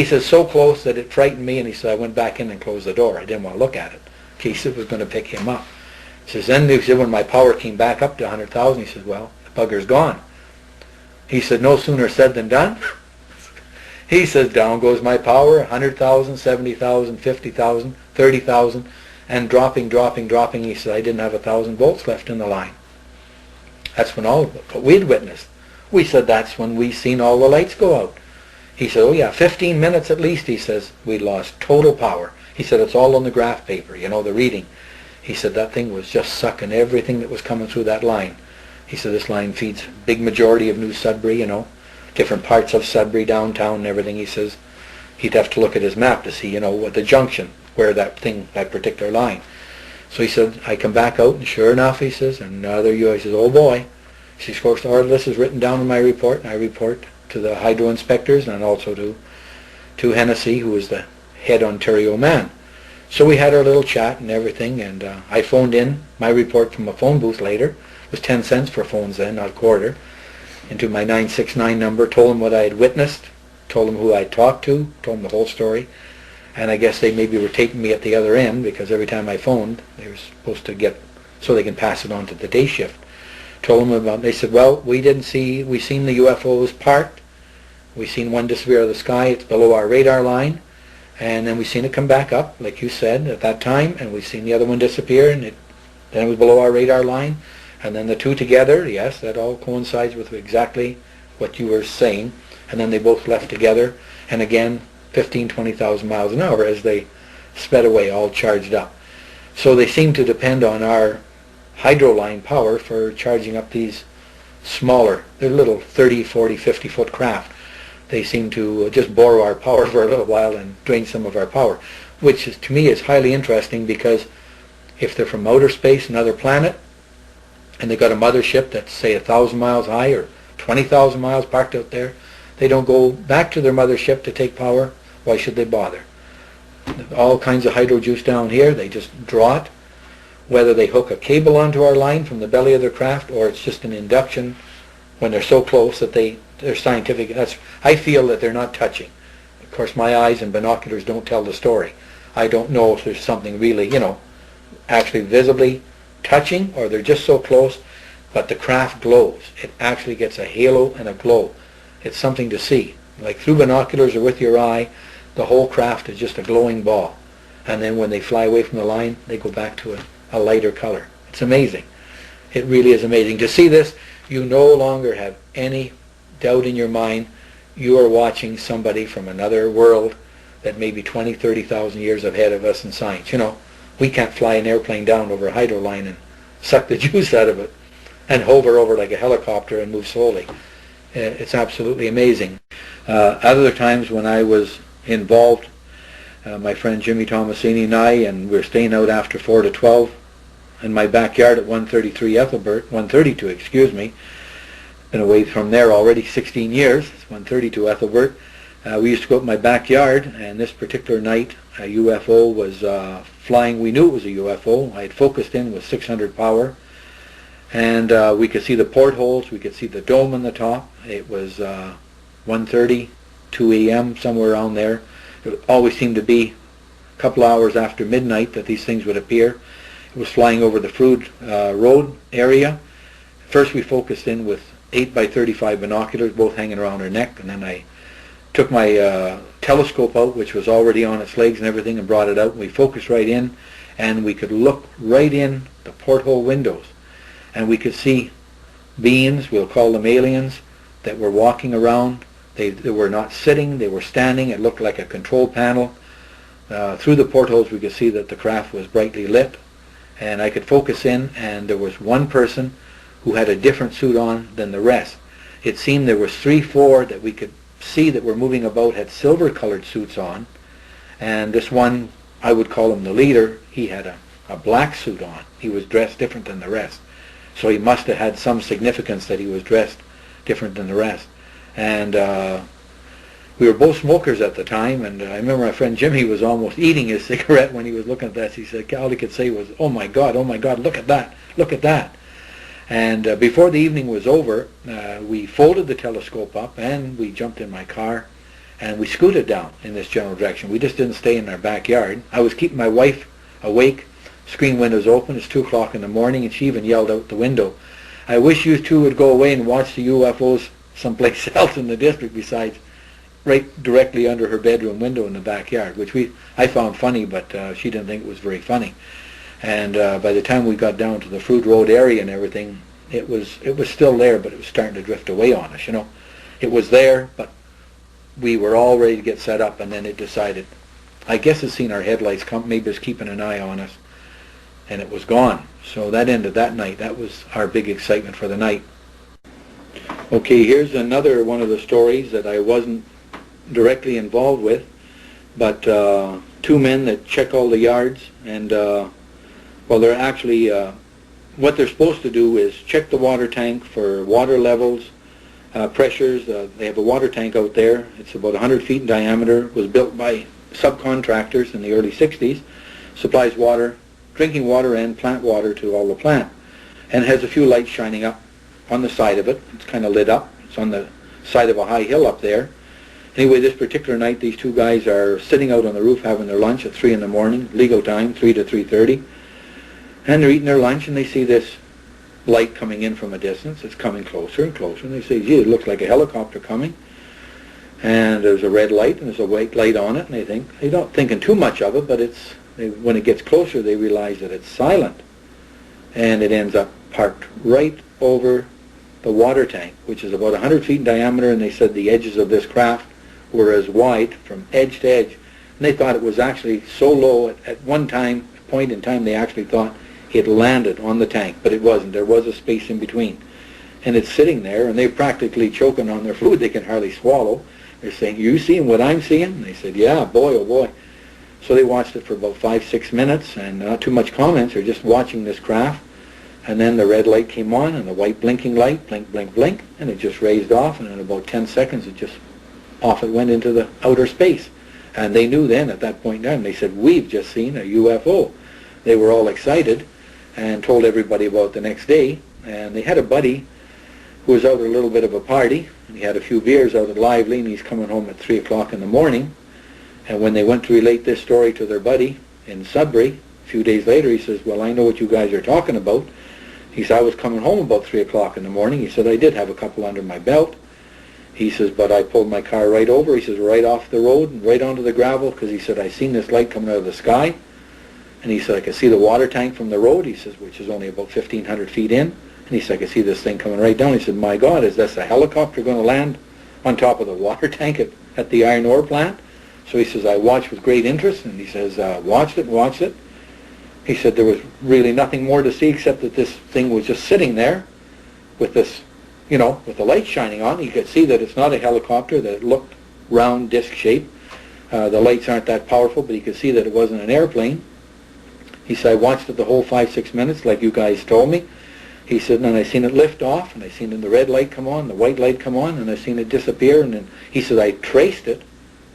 says, so close that it frightened me. And he said, I went back in and closed the door. I didn't want to look at it. He said it was going to pick him up. He says, then he said, when my power came back up to 100,000, he says, well, the bugger's gone. He said, no sooner said than done. He says, down goes my power, 100,000, 70,000, 50,000, 30,000, and dropping. He said, I didn't have 1,000 volts left in the line. That's when all what we'd witnessed. We said, that's when we seen all the lights go out. He said, oh yeah, 15 minutes at least, he says, we lost total power. He said, it's all on the graph paper, the reading. He said, that thing was just sucking everything that was coming through that line. He said, this line feeds a big majority of New Sudbury, different parts of Sudbury, downtown and everything. He says he'd have to look at his map to see, what the junction, where that particular line. So he said, I come back out, and sure enough, he says, and there you are. He says, oh boy. He says, of course, all of this is written down in my report, and I report to the hydro inspectors and also to Hennessy, who was the head Ontario man. So we had our little chat and everything, and I phoned in my report from a phone booth later. It was 10 cents for phones then, not a quarter. Into my 969 number, told them what I had witnessed, told them who I talked to, told them the whole story. And I guess they maybe were taping me at the other end, because every time I phoned, they were supposed to get, so they can pass it on to the day shift. Told them about, they said, well, we seen the UFOs parked, we seen one disappear out of the sky, it's below our radar line, and then we seen it come back up, like you said, at that time, and we seen the other one disappear, and then it was below our radar line. And then the two together, yes, that all coincides with exactly what you were saying. And then they both left together, and again, 15, 20,000 miles an hour as they sped away, all charged up. So they seem to depend on our hydro line power for charging up these smaller, they're little 30, 40, 50-foot craft. They seem to just borrow our power for a little while and drain some of our power, which is, to me is highly interesting, because If they're from outer space, another planet, and they've got a mothership that's, say, 1,000 miles high or 20,000 miles parked out there, they don't go back to their mothership to take power. Why should they bother? All kinds of hydro juice down here, they just draw it. Whether they hook a cable onto our line from the belly of their craft, or it's just an induction when they're so close that they're scientific. I feel that they're not touching. Of course, my eyes and binoculars don't tell the story. I don't know if there's something really, actually visibly touching, or they're just so close, but the craft glows. It actually gets a halo and a glow. It's something to see. Like through binoculars or with your eye, the whole craft is just a glowing ball. And then when they fly away from the line, they go back to a lighter color. It's amazing. It really is amazing. To see this, you no longer have any doubt in your mind. You are watching somebody from another world that may be 20, 30,000 years ahead of us in science. We can't fly an airplane down over a hydro line and suck the juice out of it and hover over like a helicopter and move slowly. It's absolutely amazing. Other times when I was involved, my friend Jimmy Tomasini and we were staying out after 4 to 12 in my backyard at 132 Ethelbert. Been away from there already 16 years. It's 132 Ethelbert. We used to go up in my backyard, and this particular night a UFO was flying. We knew it was a UFO. I had focused in with 600 power, and we could see the portholes. We could see the dome on the top. It was 1:30, 2 a.m., somewhere around there. It always seemed to be a couple hours after midnight that these things would appear. It was flying over the Frood Road area. First we focused in with 8 by 35 binoculars, both hanging around our neck, and then I took my telescope out, which was already on its legs and everything, and brought it out. We focused right in, and we could look right in the porthole windows, and we could see beings, we'll call them aliens, that were walking around. They were not sitting, they were standing. It looked like a control panel. Through the portholes we could see that the craft was brightly lit, and I could focus in, and there was one person who had a different suit on than the rest. It seemed there was 3, 4 that we could see that were moving about, had silver colored suits on, and this one, I would call him the leader, he had a black suit on. He was dressed different than the rest, so he must have had some significance that he was dressed different than the rest. And we were both smokers at the time, and I remember my friend Jimmy was almost eating his cigarette when he was looking at that. He said all he could say was, oh my God, look at that. And before the evening was over, we folded the telescope up, and we jumped in my car, and we scooted down in this general direction. We just didn't stay in our backyard. I was keeping my wife awake, screen windows open. It's 2 o'clock in the morning, and she even yelled out the window, I wish you two would go away and watch the UFOs someplace else in the district besides right directly under her bedroom window in the backyard, which I found funny, but she didn't think it was very funny. And by the time we got down to the Frood Road area and everything, it was still there, but it was starting to drift away on us. It was there, but we were all ready to get set up, and then it decided, I guess it's seen our headlights come, maybe it's keeping an eye on us, and it was gone. So that ended that night. That was our big excitement for the night. Okay, here's another one of the stories that I wasn't directly involved with, but 2 men that check all the yards, and they're actually, what they're supposed to do is check the water tank for water levels, pressures. They have a water tank out there. It's about 100 feet in diameter. It was built by subcontractors in the early 60s. Supplies water, drinking water and plant water to all the plant. And it has a few lights shining up on the side of it. It's kind of lit up. It's on the side of a high hill up there. Anyway, this particular night, these 2 guys are sitting out on the roof having their lunch at 3 in the morning, legal time, 3 to 3:30. And they're eating their lunch, and they see this light coming in from a distance. It's coming closer and closer, and they say, gee, it looks like a helicopter coming. And there's a red light, and there's a white light on it, and they don't thinking too much of it, but when it gets closer, they realize that it's silent. And it ends up parked right over the water tank, which is about 100 feet in diameter, and they said the edges of this craft were as wide from edge to edge. And they thought it was actually so low at one point in time, they actually thought it landed on the tank, but it wasn't. There was a space in between. And it's sitting there, and they're practically choking on their food. They can hardly swallow. They're saying, you seeing what I'm seeing? And they said, yeah, boy, oh boy. So they watched it for about 5-6 minutes, and not too much comments. They're just watching this craft. And then the red light came on, and the white blinking light, blink, blink, blink, and it just raised off, and in about 10 seconds, it just off it went into the outer space. And they knew then, at that point in time, they said, we've just seen a UFO. They were all excited and told everybody about it the next day. And they had a buddy who was out at a little bit of a party, and he had a few beers out at Lively, and he's coming home at 3 o'clock in the morning. And when they went to relate this story to their buddy in Sudbury, a few days later, he says, well, I know what you guys are talking about. He said, I was coming home about 3 o'clock in the morning. He said, I did have a couple under my belt. He says, but I pulled my car right over. He says, right off the road and right onto the gravel, because he said, I seen this light coming out of the sky. And he said, I could see the water tank from the road, he says, which is only about 1,500 feet in. And he said, I could see this thing coming right down. He said, my God, is this a helicopter going to land on top of the water tank at the iron ore plant? So he says, I watched with great interest, and he says, watched it. He said there was really nothing more to see except that this thing was just sitting there with this, with the light shining on. You could see that it's not a helicopter, that it looked round, disc shaped. The lights aren't that powerful, but you could see that it wasn't an airplane. He said, I watched it the whole 5-6 minutes like you guys told me. He said, and I seen it lift off, and I seen the red light come on, the white light come on, and I seen it disappear. And then he said, I traced it.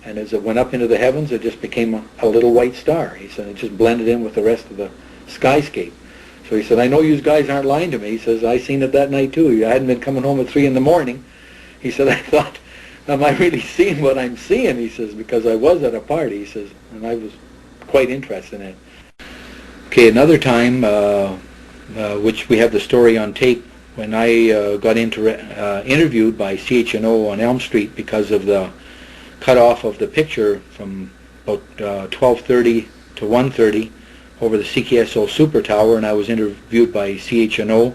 And as it went up into the heavens, it just became a little white star. He said it just blended in with the rest of the skyscape. So he said, I know you guys aren't lying to me. He says, I seen it that night too. I hadn't been coming home at 3 in the morning. He said, I thought, am I really seeing what I'm seeing? He says, because I was at a party. He says, and I was quite interested in it. Okay, another time, which we have the story on tape, when I got interviewed by CHNO on Elm Street because of the cut off of the picture from about 12:30 to 1:30 over the CKSO Super Tower, and I was interviewed by CHNO,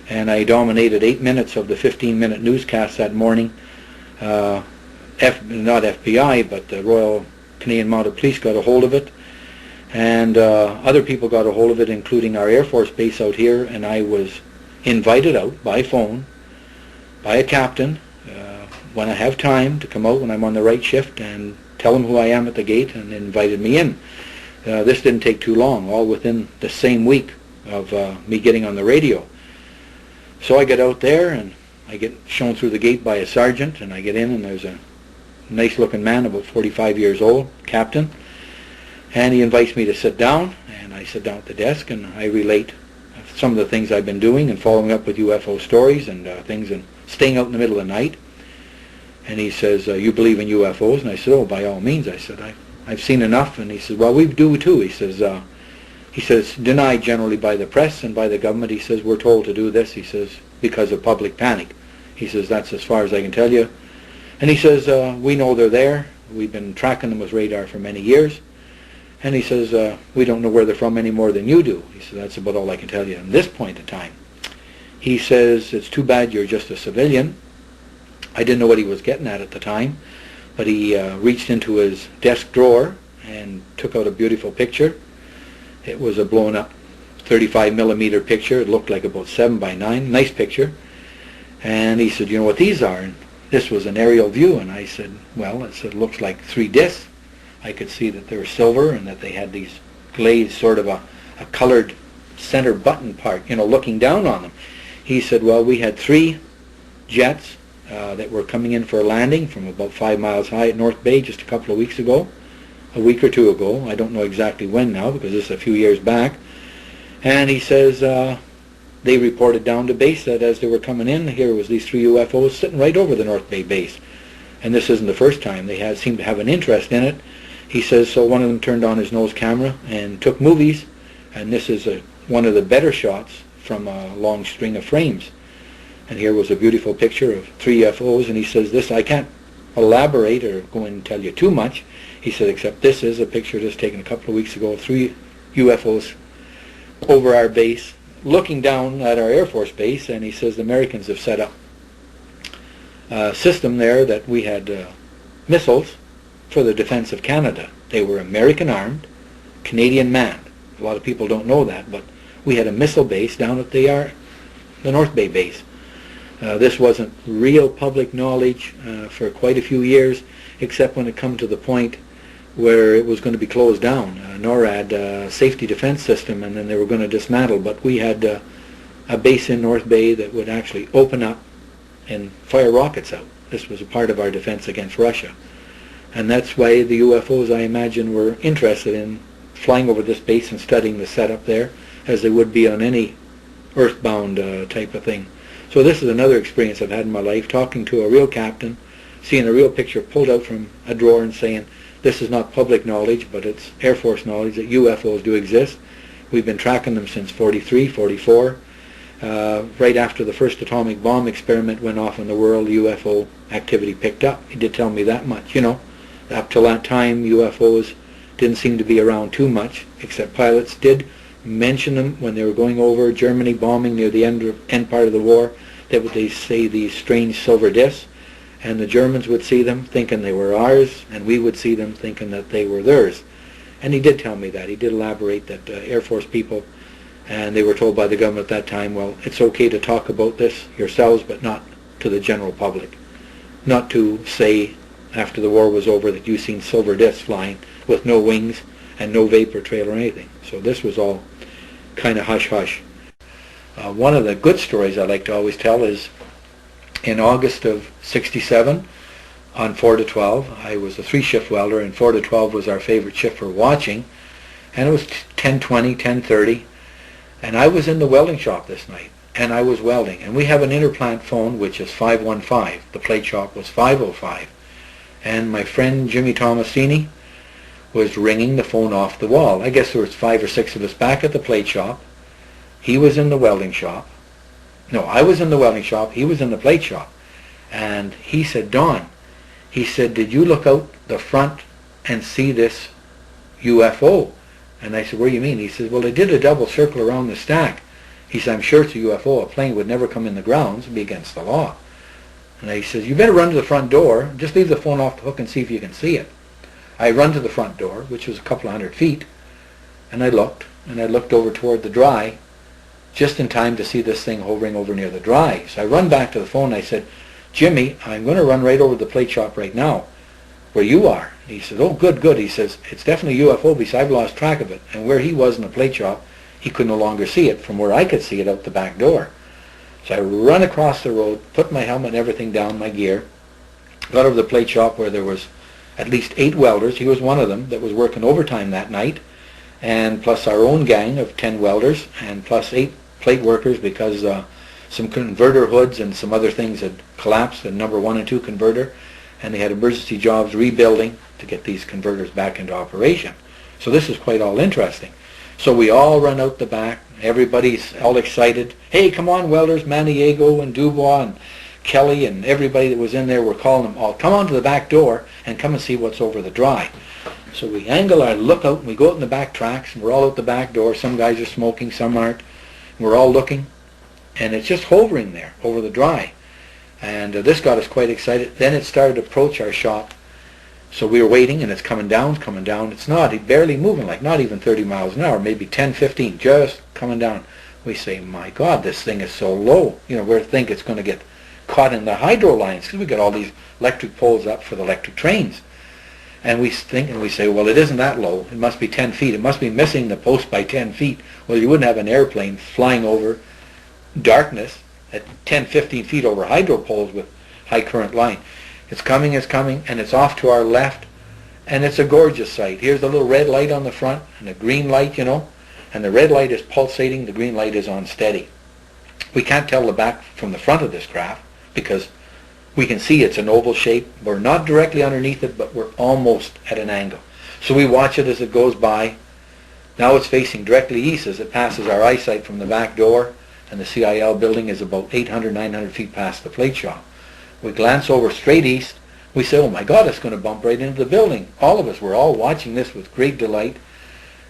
and I dominated 8 minutes of the 15-minute newscast that morning. Not FBI, but the Royal Canadian Mounted Police got a hold of it, and other people got a hold of it, including our Air Force base out here, and I was invited out by phone by a captain when I have time to come out when I'm on the right shift and tell him who I am at the gate, and invited me in. This didn't take too long, all within the same week of me getting on the radio. So I get out there, and I get shown through the gate by a sergeant, and I get in, and there's a nice looking man, about 45 years old, captain, and he invites me to sit down, and I sit down at the desk, and I relate some of the things I've been doing and following up with UFO stories and things, and staying out in the middle of the night. And he says, you believe in UFOs? And I said, oh, by all means. I said, I've seen enough. And he says, well, we do too. He says, denied generally by the press and by the government. He says, we're told to do this. He says, because of public panic. He says, that's as far as I can tell you. And he says, we know they're there. We've been tracking them with radar for many years. And he says, we don't know where they're from any more than you do. He says, that's about all I can tell you at this point in time. He says, it's too bad you're just a civilian. I didn't know what he was getting at the time, but he reached into his desk drawer and took out a beautiful picture. It was a blown up 35 millimeter picture. It looked like about 7 by 9, nice picture. And he said, you know what these are? And this was an aerial view. And I said, well, it looks like 3 discs. I could see that they were silver and that they had these glazed, sort of a colored center button part, looking down on them. He said, well, we had 3 jets that were coming in for a landing from about 5 miles high at North Bay just a couple of weeks ago, a week or 2 ago. I don't know exactly when now, because this is a few years back. And he says they reported down to base that as they were coming in, here was these 3 UFOs sitting right over the North Bay base. And this isn't the first time. They seemed to have an interest in it. He says, so one of them turned on his nose camera and took movies, and this is one of the better shots from a long string of frames. And here was a beautiful picture of 3 UFOs, and he says, this, I can't elaborate or go and tell you too much. He said, except this is a picture just taken a couple of weeks ago of 3 UFOs over our base, looking down at our Air Force base, and he says the Americans have set up a system there that we had missiles for the defense of Canada. They were American armed, Canadian manned. A lot of people don't know that, but we had a missile base down at the North Bay base. This wasn't real public knowledge for quite a few years, except when it come to the point where it was going to be closed down. NORAD safety defense system, and then they were going to dismantle. But we had a base in North Bay that would actually open up and fire rockets out. This was a part of our defense against Russia. And that's why the UFOs, I imagine, were interested in flying over this base and studying the setup there, as they would be on any earthbound type of thing. So this is another experience I've had in my life, talking to a real captain, seeing a real picture pulled out from a drawer and saying, this is not public knowledge, but it's Air Force knowledge that UFOs do exist. We've been tracking them since 43, 44. Right after the first atomic bomb experiment went off in the world, UFO activity picked up. He did tell me that much, you know. Up till that time, UFOs didn't seem to be around too much, except pilots did mention them when they were going over Germany bombing near the end part of the war. They say these strange silver discs, and the Germans would see them thinking they were ours, and we would see them thinking that they were theirs. And he did tell me that. He did elaborate that Air Force people, and they were told by the government at that time, well, it's okay to talk about this yourselves, but not to the general public. Not to say after the war was over that you've seen silver discs flying with no wings and no vapor trail or anything. So this was all kind of hush-hush. One of the good stories I like to always tell is in August of 67 on 4 to 12, I was a 3-shift welder, and 4 to 12 was our favorite shift for watching, and it was 10:20, 10:30, and I was in the welding shop this night, and I was welding, and we have an interplant phone which is 515. The plate shop was 505, and my friend Jimmy Tomasini was ringing the phone off the wall. I guess there was 5 or 6 of us back at the plate shop. He was in the welding shop. No, I was in the welding shop. He was in the plate shop. And he said, Don, he said, did you look out the front and see this UFO? And I said, what do you mean? He said, well, it did a double circle around the stack. He said, I'm sure it's a UFO. A plane would never come in the grounds. It would be against the law. And he says, you better run to the front door. Just leave the phone off the hook and see if you can see it. I run to the front door, which was a couple of 100 feet, and I looked over toward the dry, just in time to see this thing hovering over near the dry. So I run back to the phone and I said, Jimmy, I'm going to run right over to the plate shop right now, where you are. He says, oh, good, good. He says, it's definitely a UFO because I've lost track of it. And where he was in the plate shop, he could no longer see it from where I could see it out the back door. So I run across the road, put my helmet and everything down, my gear, got over to the plate shop where there was at least 8 welders. He was one of them that was working overtime that night, and plus our own gang of 10 welders, and plus 8 plate workers because some converter hoods and some other things had collapsed, the number 1 and 2 converter, and they had emergency jobs rebuilding to get these converters back into operation. So this is quite all interesting. So we all run out the back. Everybody's all excited. Hey, come on, welders, Maniego and Dubois and Kelly and everybody that was in there, we're calling them all, come on to the back door and come and see what's over the dry. So we angle our look out and we go out in the back tracks, and we're all out the back door. Some guys are smoking, some aren't. We're all looking, and it's just hovering there over the dry. And this got us quite excited. Then it started to approach our shop. So we were waiting, and it's coming down, It's not, barely moving, like not even 30 miles an hour, maybe 10, 15, just coming down. We say, my God, this thing is so low. You know, we think it's going to get caught in the hydro lines, because we got all these electric poles up for the electric trains. And we think, and we say, well, it isn't that low. It must be 10 feet. It must be missing the post by 10 feet. Well, you wouldn't have an airplane flying over darkness at 10, 15 feet over hydro poles with high current line. It's coming, and it's off to our left, and it's a gorgeous sight. Here's the little red light on the front, and the green light, you know, and the red light is pulsating, the green light is on steady. We can't tell the back from the front of this craft, because we can see it's an oval shape. We're not directly underneath it, but we're almost at an angle. So we watch it as it goes by. Now it's facing directly east as it passes our eyesight from the back door, and the CIL building is about 800, 900 feet past the plate shop. We glance over straight east. We say, oh my God, it's going to bump right into the building. All of us, we're all watching this with great delight,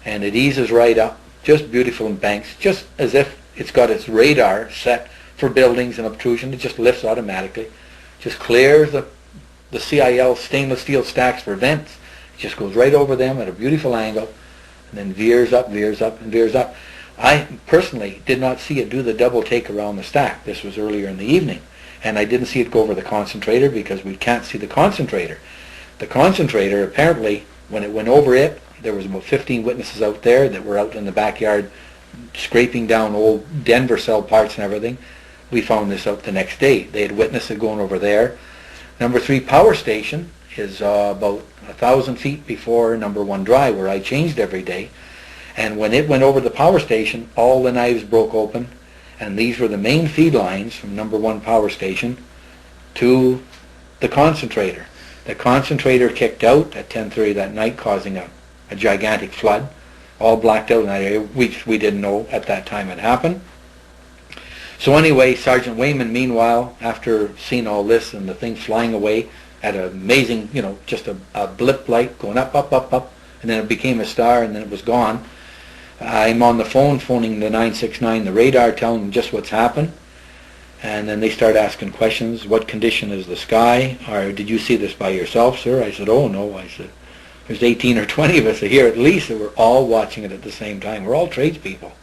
and it eases right up, just beautiful in banks, just as if it's got its radar set for buildings and obtrusion. It just lifts automatically, just clears the CIL stainless steel stacks for vents. It just goes right over them at a beautiful angle, and then veers up, veers up, and veers up. I personally did not see it do the double take around the stack. This was earlier in the evening, and I didn't see it go over the concentrator because we can't see the concentrator. The concentrator apparently When it went over it, there was about 15 witnesses out there that were out in the backyard scraping down old Denver cell parts and everything. We found this out the next day. They had witnessed it going over there. Number 3 power station is about 1,000 feet before number 1 drive, where I changed every day. And when it went over the power station, all the knives broke open, and these were the main feed lines from number 1 power station to the concentrator. The concentrator kicked out at 10:30 that night, causing a gigantic flood, all blacked out in that area, which we didn't know at that time had happened. So anyway, Sergeant Wayman, meanwhile, after seeing all this and the thing flying away at an amazing, just a blip light going up, up, up, up, and then it became a star, and then it was gone. I'm on the phone phoning the 969, the radar, telling them just what's happened. And then they start asking questions. What condition is the sky? Or did you see this by yourself, sir? I said, oh, no. I said, there's 18 or 20 of us here at least that were all watching it at the same time. We're all tradespeople.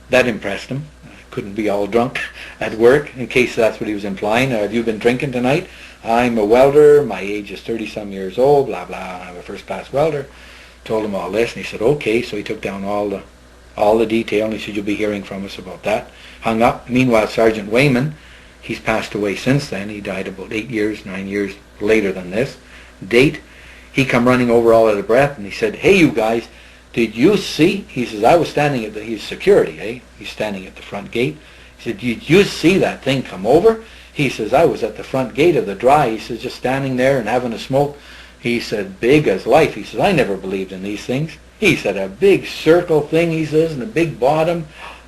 That impressed him. I couldn't be all drunk at work, in case that's what he was implying. Have you been drinking tonight? I'm a welder. My age is 30-some years old, blah, blah. I'm a first-class welder. Told him all this, and he said, okay. So he took down all the detail, and he said, you'll be hearing from us about that. Hung up. Meanwhile, Sergeant Wayman, he's passed away since then. He died about 9 years later than this date. He come running over all out of breath, and he said, hey, you guys, did you see? He says, I was standing at he's security, eh? He's standing at the front gate. He said, did you see that thing come over? He says, I was at the front gate of the dry. He says, just standing there and having a smoke. He said, big as life. He says, I never believed in these things. He said, a big circle thing, he says, and a big bottom.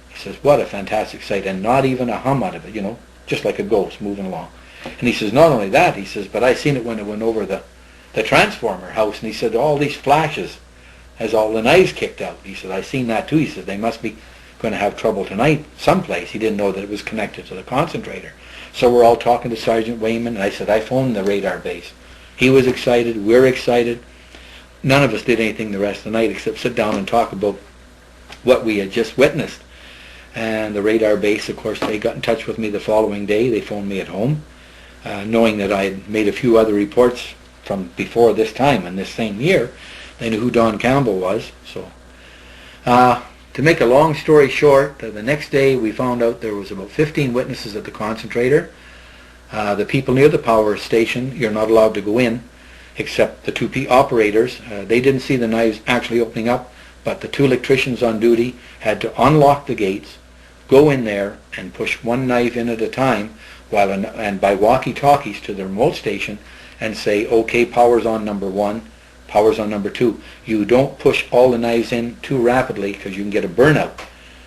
He says, what a fantastic sight, and not even a hum out of it, just like a ghost moving along. And he says, not only that, he says, but I seen it when it went over the transformer house, and he said, all these flashes as all the knives kicked out. He said, I seen that too. He said, they must be going to have trouble tonight someplace. He didn't know that it was connected to the concentrator. So we're all talking to Sergeant Wayman, and I said, I phoned the radar base. He was excited, we're excited. None of us did anything the rest of the night except sit down and talk about what we had just witnessed. And the radar base, of course, they got in touch with me the following day. They phoned me at home, knowing that I had made a few other reports from before this time in this same year. They knew who Don Campbell was. So, to make a long story short, the next day we found out there was about 15 witnesses at the concentrator. The people near the power station, you're not allowed to go in, except the 2 operators. They didn't see the knives actually opening up, but the 2 electricians on duty had to unlock the gates, go in there, and push 1 knife in at a time, and by walkie-talkies to the remote station, and say, okay, power's on number 1, power's on number 2. You don't push all the knives in too rapidly, because you can get a burnout,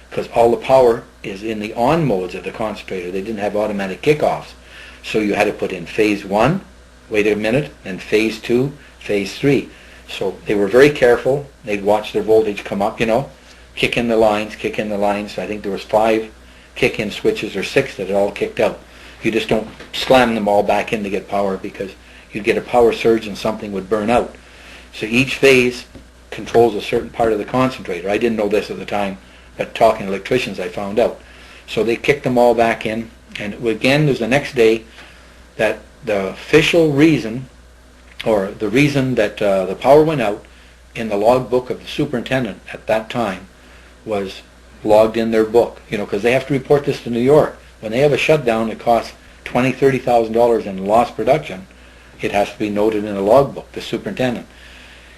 because all the power is in the on modes of the concentrator. They didn't have automatic kickoffs. So you had to put in phase 1, wait a minute, then phase 2, phase 3. So they were very careful. They'd watch their voltage come up, kick in the lines, kick in the lines. I think there was 5 kick-in switches or 6 that had all kicked out. You just don't slam them all back in to get power, because you'd get a power surge and something would burn out. So each phase controls a certain part of the concentrator. I didn't know this at the time, but talking to electricians I found out. So they kicked them all back in. And again, there's the next day that the official reason, or the reason that the power went out in the logbook of the superintendent at that time, was logged in their book, because they have to report this to New York. When they have a shutdown that costs $20,000, $30,000 in lost production, it has to be noted in the logbook, the superintendent.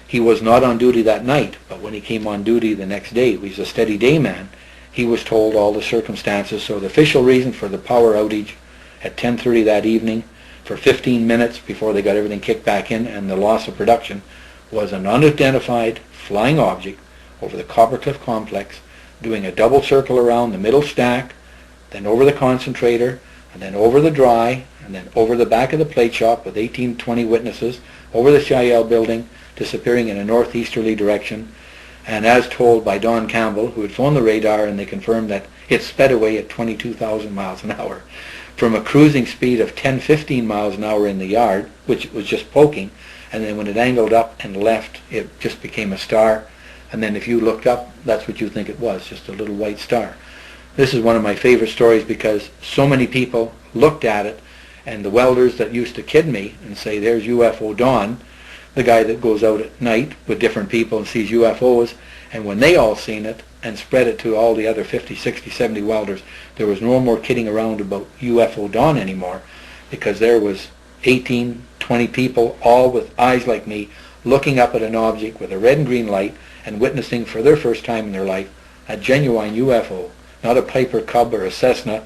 He was not on duty that night, but when he came on duty the next day, he's a steady day man, he was told all the circumstances. So the official reason for the power outage at 10:30 that evening, for 15 minutes before they got everything kicked back in, and the loss of production, was an unidentified flying object over the Coppercliff complex, doing a double circle around the middle stack, then over the concentrator, and then over the dry, and then over the back of the plate shop with 18, 20 witnesses, over the CIL building, disappearing in a northeasterly direction. And as told by Don Campbell, who had phoned the radar, and they confirmed that it sped away at 22,000 miles an hour from a cruising speed of 10, 15 miles an hour in the yard, which was just poking, and then when it angled up and left, it just became a star. And then if you looked up, that's what you think it was, just a little white star. This is one of my favorite stories, because so many people looked at it, and the welders that used to kid me and say, there's UFO Don, the guy that goes out at night with different people and sees UFOs, and when they all seen it and spread it to all the other 50, 60, 70 welders, there was no more kidding around about UFO dawn anymore, because there was 18, 20 people, all with eyes like me, looking up at an object with a red and green light and witnessing for their first time in their life a genuine UFO, not a Piper Cub or a Cessna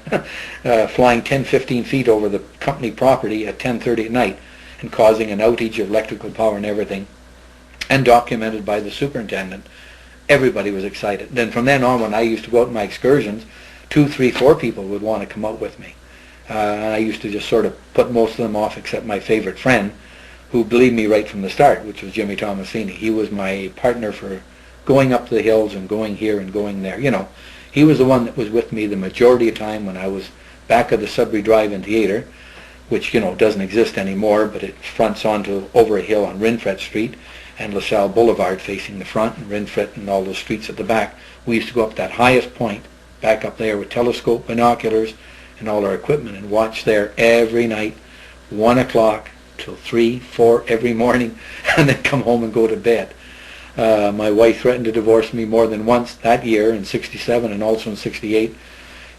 flying 10, 15 feet over the company property at 10:30 at night and causing an outage of electrical power and everything, and documented by the superintendent. Everybody was excited. Then from then on, when I used to go out on my excursions, 2, 3, 4 people would want to come out with me. And I used to just sort of put most of them off except my favorite friend, who believed me right from the start, which was Jimmy Tomasini. He was my partner for going up the hills and going here and going there. You know, he was the one that was with me the majority of the time when I was back of the Sudbury Drive-In Theatre, which, you know, doesn't exist anymore, but it fronts onto over a hill on Rinfret Street and LaSalle Boulevard facing the front, and Rinfret and all those streets at the back. We used to go up that highest point, back up there with telescope, binoculars, and all our equipment, and watch there every night, 1 o'clock till 3, 4 every morning, and then come home and go to bed. My wife threatened to divorce me more than once that year in 67 and also in 68.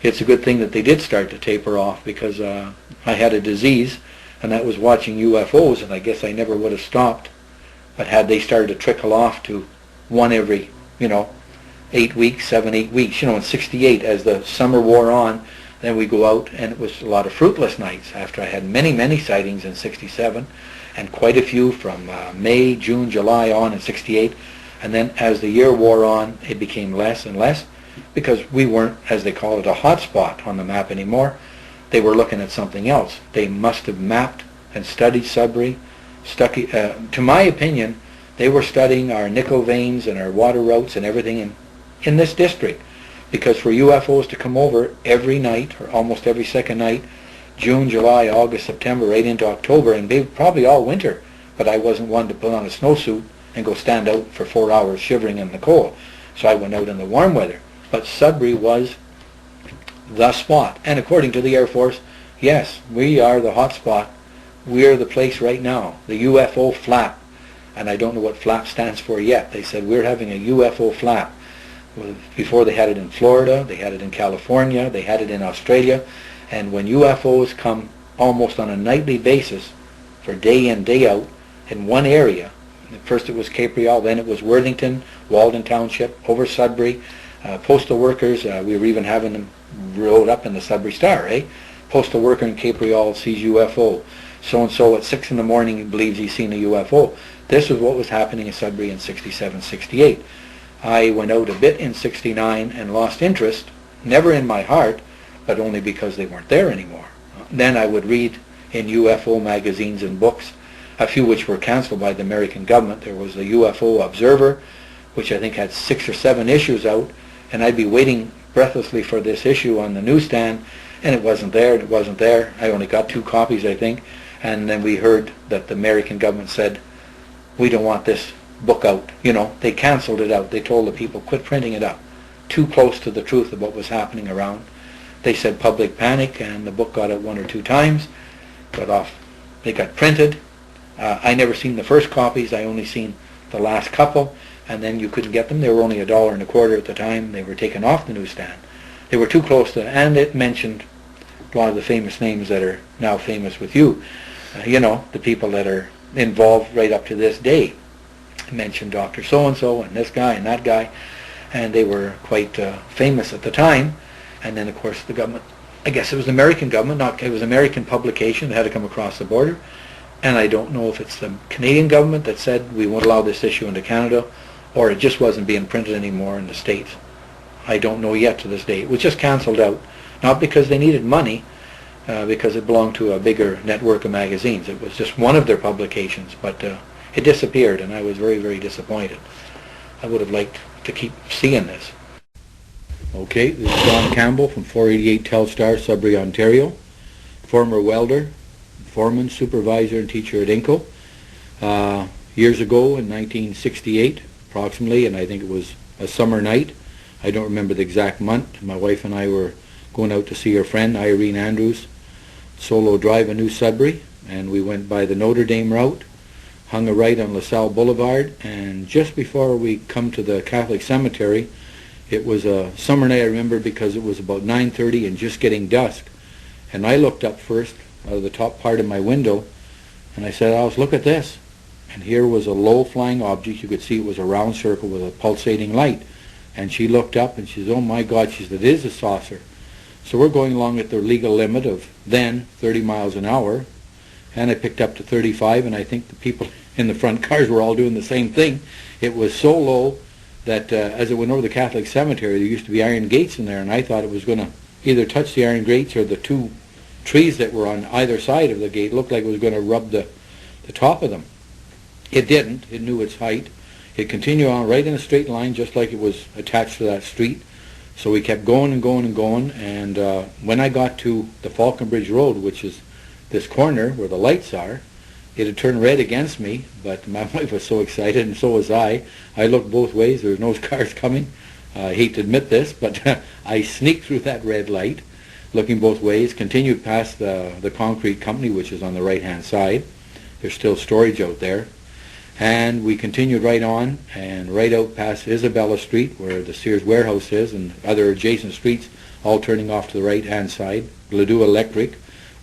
It's a good thing that they did start to taper off, because I had a disease, and that was watching UFOs, and I guess I never would have stopped. But had they started to trickle off to one every, 8 weeks, 7, 8 weeks, in 68, as the summer wore on, then we go out, and it was a lot of fruitless nights after I had many, many sightings in 67, and quite a few from May, June, July on in 68. And then as the year wore on, it became less and less, because we weren't, as they call it, a hot spot on the map anymore. They were looking at something else. They must have mapped and studied Sudbury. To my opinion, they were studying our nickel veins and our water routes and everything in this district, because for UFOs to come over every night, or almost every second night, June, July, August, September, right into October, and probably all winter, but I wasn't one to put on a snowsuit and go stand out for 4 hours shivering in the cold, so I went out in the warm weather. But Sudbury was the spot, and according to the Air Force, yes, we are the hot spot. We're the place right now, the UFO flap, and I don't know what flap stands for yet. They said we're having a UFO flap. Before they had it in Florida, they had it in California, they had it in Australia, and when UFOs come almost on a nightly basis for day in, day out in one area, first it was Capreol, then it was Worthington, Walden Township, over Sudbury, postal workers, we were even having them wrote up in the Sudbury Star, Postal worker in Capreol sees UFO. So-and-so at 6 in the morning believes he's seen a UFO. This was what was happening in Sudbury in 67, 68. I went out a bit in 69 and lost interest, never in my heart, but only because they weren't there anymore. Then I would read in UFO magazines and books, a few which were canceled by the American government. There was the UFO Observer, which I think had 6 or 7 issues out, and I'd be waiting breathlessly for this issue on the newsstand, and it wasn't there, and it wasn't there. I only got 2 copies, I think, and then we heard that the American government said, we don't want this book out. They canceled it out. They told the people, quit printing it up. Too close to the truth of what was happening around. They said public panic, and the book got out 1 or 2 times, got off. They got printed. I never seen the first copies. I only seen the last couple, and then you couldn't get them. They were only $1.25 at the time. They were taken off the newsstand. They were too close to, and it mentioned a lot of the famous names that are now famous with you. The people that are involved right up to this day. It mentioned Dr. So-and-so and this guy and that guy, and they were quite famous at the time. And then, of course, the government, I guess it was the American government, it was an American publication that had to come across the border. And I don't know if it's the Canadian government that said we won't allow this issue into Canada, or it just wasn't being printed anymore in the States. I don't know yet to this day. It was just canceled out, not because they needed money, because it belonged to a bigger network of magazines. It was just one of their publications, but it disappeared, and I was very, very disappointed. I would have liked to keep seeing this. Okay, this is Don Campbell from 488 Telstar, Sudbury, Ontario, former welder, foreman, supervisor, and teacher at Inco. Years ago, in 1968, approximately, and I think it was a summer night, I don't remember the exact month, my wife and I were going out to see her friend, Irene Andrews, solo drive in New Sudbury, and we went by the Notre Dame route, hung a right on LaSalle Boulevard, and just before we come to the Catholic cemetery, it was a summer night, I remember, because it was about 9:30 and just getting dusk. And I looked up first out of the top part of my window, and I said, Alice, look at this. And here was a low-flying object. You could see it was a round circle with a pulsating light. And she looked up and she said, oh my God, she said, it is a saucer. So we're going along at the legal limit of then 30 miles an hour. And I picked up to 35, and I think the people in the front cars were all doing the same thing. It was so low that as it went over the Catholic cemetery, there used to be iron gates in there, and I thought it was going to either touch the iron gates or the two trees that were on either side of the gate. It looked like it was going to rub the top of them. It didn't. It knew its height. It continued on right in a straight line, just like it was attached to that street. So we kept going and going and going, and when I got to the Falconbridge Road, which is this corner where the lights are, it had turned red against me, but my wife was so excited, and so was I. I looked both ways. There was no cars coming. I hate to admit this, but I sneaked through that red light, looking both ways, continued past the concrete company, which is on the right-hand side. There's still storage out there. And we continued right on, and right out past Isabella Street, where the Sears warehouse is, and other adjacent streets, all turning off to the right-hand side. Ladue Electric,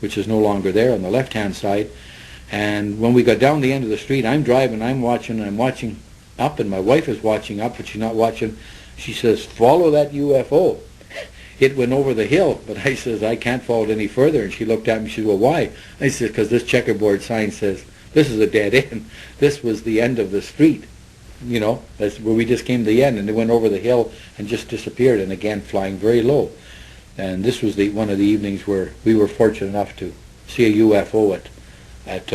which is no longer there, on the left-hand side. And when we got down the end of the street, I'm driving, I'm watching up, and my wife is watching up, but she's not watching. She says, follow that UFO. It went over the hill, but I says, I can't follow it any further. And she looked at me, she said, well, why? I said, because this checkerboard sign says, this is a dead end. This was the end of the street. You know, that's where we just came to the end, and it went over the hill and just disappeared, and again, flying very low. And this was one of the evenings where we were fortunate enough to see a UFO at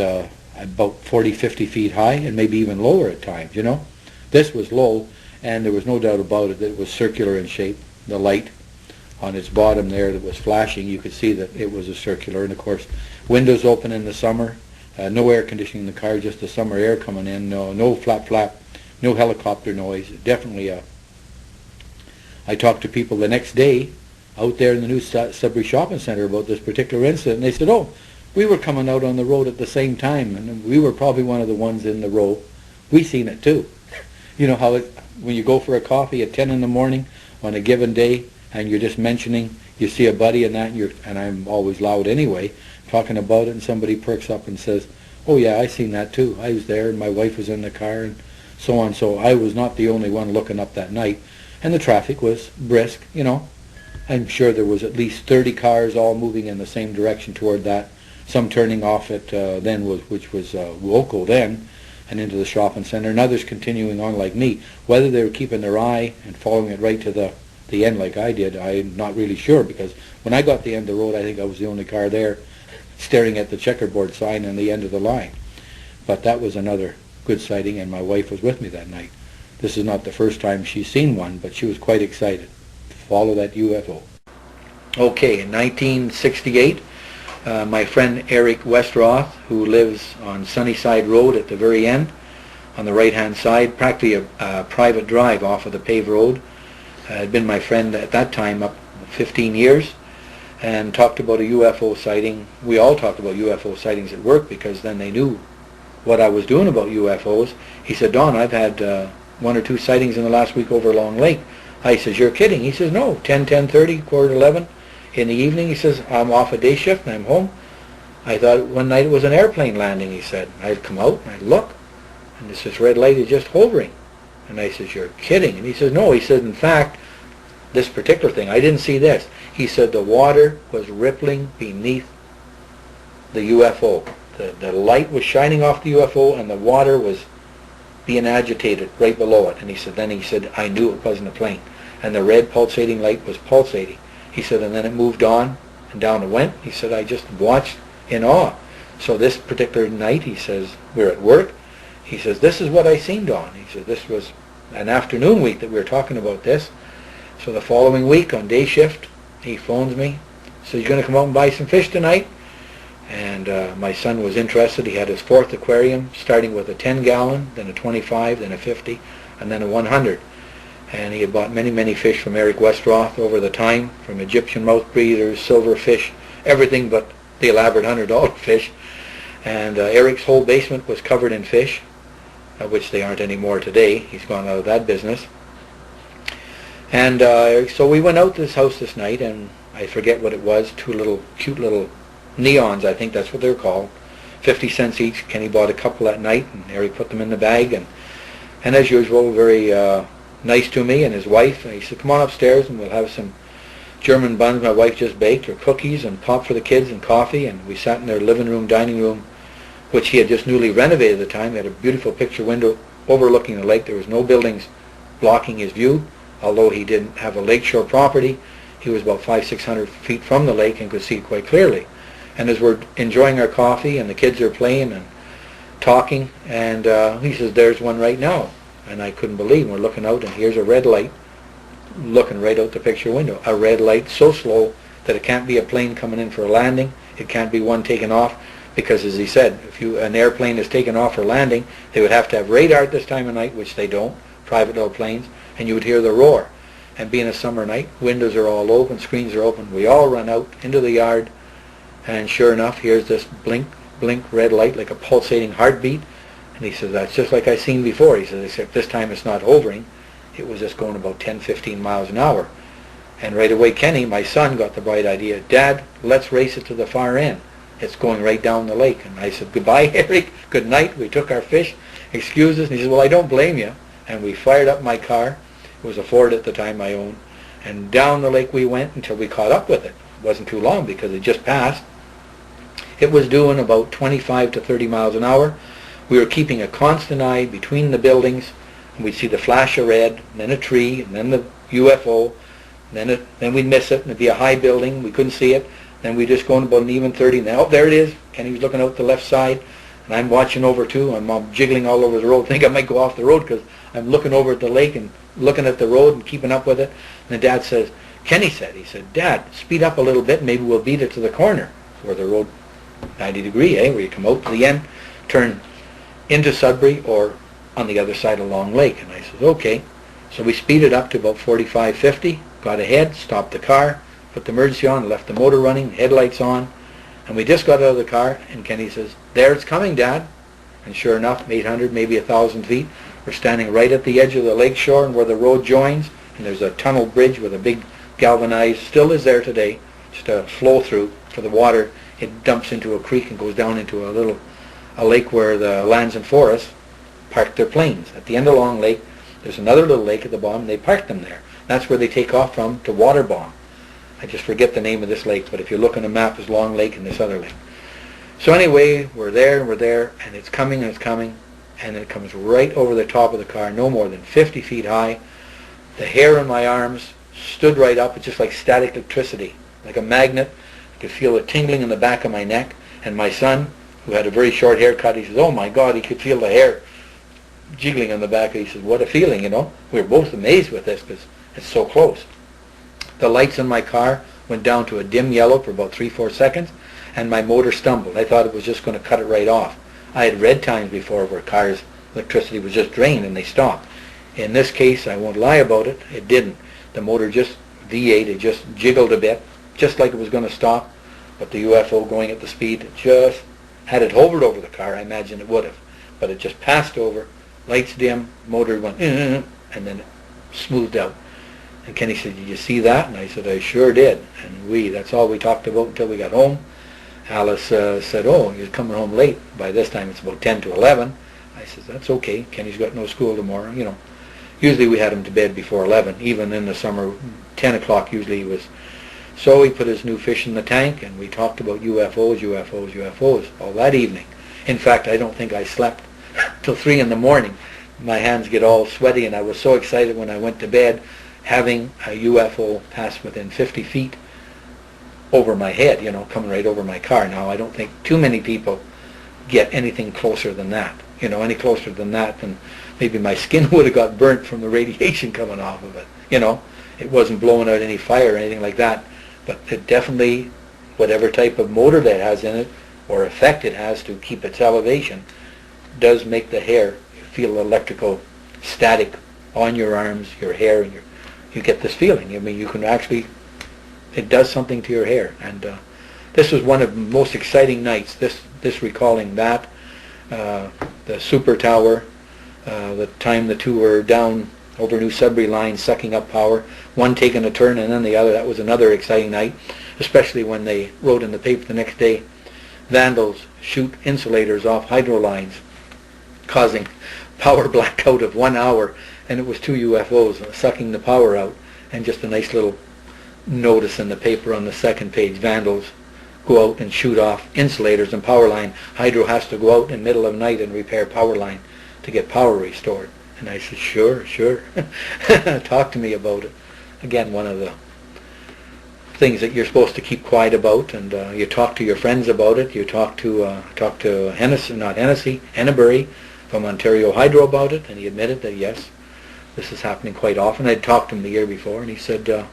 about 40, 50 feet high, and maybe even lower at times, you know. This was low, and there was no doubt about it that it was circular in shape. The light on its bottom there that was flashing, you could see that it was a circular, and of course, windows open in the summer, no air conditioning in the car, just the summer air coming in, no flap, no helicopter noise. Definitely I talked to people the next day out there in the new Sudbury Shopping Centre about this particular incident, and they said, oh, we were coming out on the road at the same time, and we were probably one of the ones in the row. We seen it too. You know how when you go for a coffee at 10 in the morning on a given day, and you're just mentioning, you see a buddy and that, and I'm always loud anyway, talking about it, and somebody perks up and says, oh yeah, I seen that too. I was there, and my wife was in the car, and so on. So I was not the only one looking up that night, and the traffic was brisk, you know. I'm sure there was at least 30 cars all moving in the same direction toward that, some turning off at which was local then, and into the shopping center, and others continuing on like me. Whether they were keeping their eye and following it right to the end like I did, I'm not really sure, because when I got to the end of the road, I think I was the only car there staring at the checkerboard sign on the end of the line. But that was another good sighting, and my wife was with me that night. This is not the first time she's seen one, but she was quite excited to follow that UFO. Okay, in 1968, my friend Eric Westroth, who lives on Sunnyside Road at the very end, on the right-hand side, practically a private drive off of the paved road, had been my friend at that time up 15 years, and talked about a UFO sighting. We all talked about UFO sightings at work, because then they knew what I was doing about UFOs. He said, Don, I've had 1 or 2 sightings in the last week over Long Lake. I says, you're kidding. He says, no, 10, 10:30, quarter to 11 in the evening. He says, I'm off a day shift and I'm home. I thought one night it was an airplane landing, he said. I'd come out and I'd look, and this red light is just hovering. And I says, you're kidding. And he says, no. He said, in fact, this particular thing, I didn't see this. He said the water was rippling beneath the UFO. The light was shining off the UFO, and the water was being agitated right below it. And he said, I knew it wasn't a plane. And the red pulsating light was pulsating. He said, and then it moved on, and down it went. He said, I just watched in awe. So this particular night, he says, we're at work. He says, this is what I seen, Don. He said, this was an afternoon week that we were talking about this. So the following week on day shift, he phones me, says, you're going to come out and buy some fish tonight? And my son was interested. He had his 4th aquarium, starting with a 10-gallon, then a 25, then a 50, and then a 100. And he had bought many, many fish from Eric Westroth over the time, from Egyptian mouth breeders, silver fish, everything but the elaborate $100 fish. And Eric's whole basement was covered in fish, which they aren't anymore today. He's gone out of that business. And so we went out to this house this night, and I forget what it was, two cute little neons, I think that's what they're called, 50 cents each. Kenny bought a couple that night, and Eric put them in the bag, and as usual, very nice to me and his wife. He said, come on upstairs and we'll have some German buns my wife just baked, or cookies, and pop for the kids, and coffee. And we sat in their living room, dining room, which he had just newly renovated at the time. He had a beautiful picture window overlooking the lake. There was no buildings blocking his view, although he didn't have a lakeshore property. He was about 500-600 feet from the lake and could see it quite clearly. And as we're enjoying our coffee and the kids are playing and talking, and he says, there's one right now. And I couldn't believe it. We're looking out, and here's a red light looking right out the picture window. A red light so slow that it can't be a plane coming in for a landing. It can't be one taking off, because as he said, if an airplane is taking off for landing, they would have to have radar at this time of night, which they don't, private little planes, and you would hear the roar. And being a summer night, windows are all open, screens are open. We all run out into the yard, and sure enough, here's this blink, blink red light like a pulsating heartbeat. And he says, that's just like I seen before. He says, except this time it's not hovering. It was just going about 10-15 miles an hour. And right away, Kenny, my son, got the bright idea, Dad, let's race it to the far end. It's going right down the lake. And I said, goodbye, Eric, good night. We took our fish, excuse us. And he said, well, I don't blame you. And we fired up my car. It was a Ford at the time, my own. And down the lake we went until we caught up with it. It wasn't too long because it just passed. It was doing about 25 to 30 miles an hour. We were keeping a constant eye between the buildings, and we'd see the flash of red, and then a tree, and then the UFO, and then we'd miss it, and it'd be a high building, we couldn't see it, then we'd just go in about an even 30, and then, oh, there it is, Kenny was looking out the left side, and I'm watching over too, I'm jiggling all over the road, think I might go off the road, because I'm looking over at the lake, and looking at the road, and keeping up with it, and the dad says, Kenny said, he said, Dad, speed up a little bit, maybe we'll beat it to the corner, where the road, 90 degree, where you come out to the end, turn into Sudbury, or on the other side of Long Lake. And I said, okay. So we speeded up to about 45, 50, got ahead, stopped the car, put the emergency on, left the motor running, headlights on, and we just got out of the car, and Kenny says, there it's coming, Dad. And sure enough, 800, maybe 1,000 feet, we're standing right at the edge of the lake shore, and where the road joins, and there's a tunnel bridge with a big galvanized, still is there today, just a flow through for the water. It dumps into a creek and goes down into a lake where the lands and forests park their planes. At the end of Long Lake, there's another little lake at the bottom. They park them there. That's where they take off from to water bomb. I just forget the name of this lake, but if you look on the map, there's Long Lake and this other lake. So anyway, we're there, and it's coming, and it comes right over the top of the car, no more than 50 feet high. The hair on my arms stood right up. It's just like static electricity, like a magnet. I could feel it tingling in the back of my neck. And my son, who had a very short haircut, he says, oh my God, he could feel the hair jiggling on the back. He says, what a feeling, you know. We were both amazed with this because it's so close. The lights in my car went down to a dim yellow for about 3-4 seconds, and my motor stumbled. I thought it was just going to cut it right off. I had read times before where cars' electricity was just drained and they stopped. In this case, I won't lie about it, it didn't. The motor just V8, it just jiggled a bit, just like it was going to stop, but the UFO going at the speed, just, had it hovered over the car, I imagine it would have. But it just passed over, lights dim, motor went, and then it smoothed out. And Kenny said, did you see that? And I said, I sure did. And that's all we talked about until we got home. Alice said, oh, you're coming home late. By this time it's about 10 to 11. I said, that's okay. Kenny's got no school tomorrow, you know. Usually we had him to bed before 11. Even in the summer, 10 o'clock usually he was. So he put his new fish in the tank, and we talked about UFOs all that evening. In fact, I don't think I slept till 3 in the morning. My hands get all sweaty, and I was so excited when I went to bed, having a UFO pass within 50 feet over my head, you know, coming right over my car. Now, I don't think too many people get anything closer than that. You know, any closer than that, then maybe my skin would have got burnt from the radiation coming off of it. You know, it wasn't blowing out any fire or anything like that. But it definitely, whatever type of motor that has in it, or effect it has to keep its elevation, does make the hair feel electrical static on your arms, your hair, and you get this feeling. I mean, you can actually, it does something to your hair. And this was one of the most exciting nights. This this recalling that, the super tower, the time the two were down over New Sudbury line sucking up power, one taking a turn and then the other. That was another exciting night, especially when they wrote in the paper the next day, vandals shoot insulators off hydro lines, causing power blackout of 1 hour, and it was 2 UFOs sucking the power out. And just a nice little notice in the paper on the second page, vandals go out and shoot off insulators and power line. Hydro has to go out in the middle of the night and repair power line to get power restored. And I said, sure. Talk to me about it. Again, one of the things that you're supposed to keep quiet about, and you talk to your friends about it. You talk to Hennebury from Ontario Hydro about it, and he admitted that yes, this is happening quite often. I'd talked to him the year before, and he said,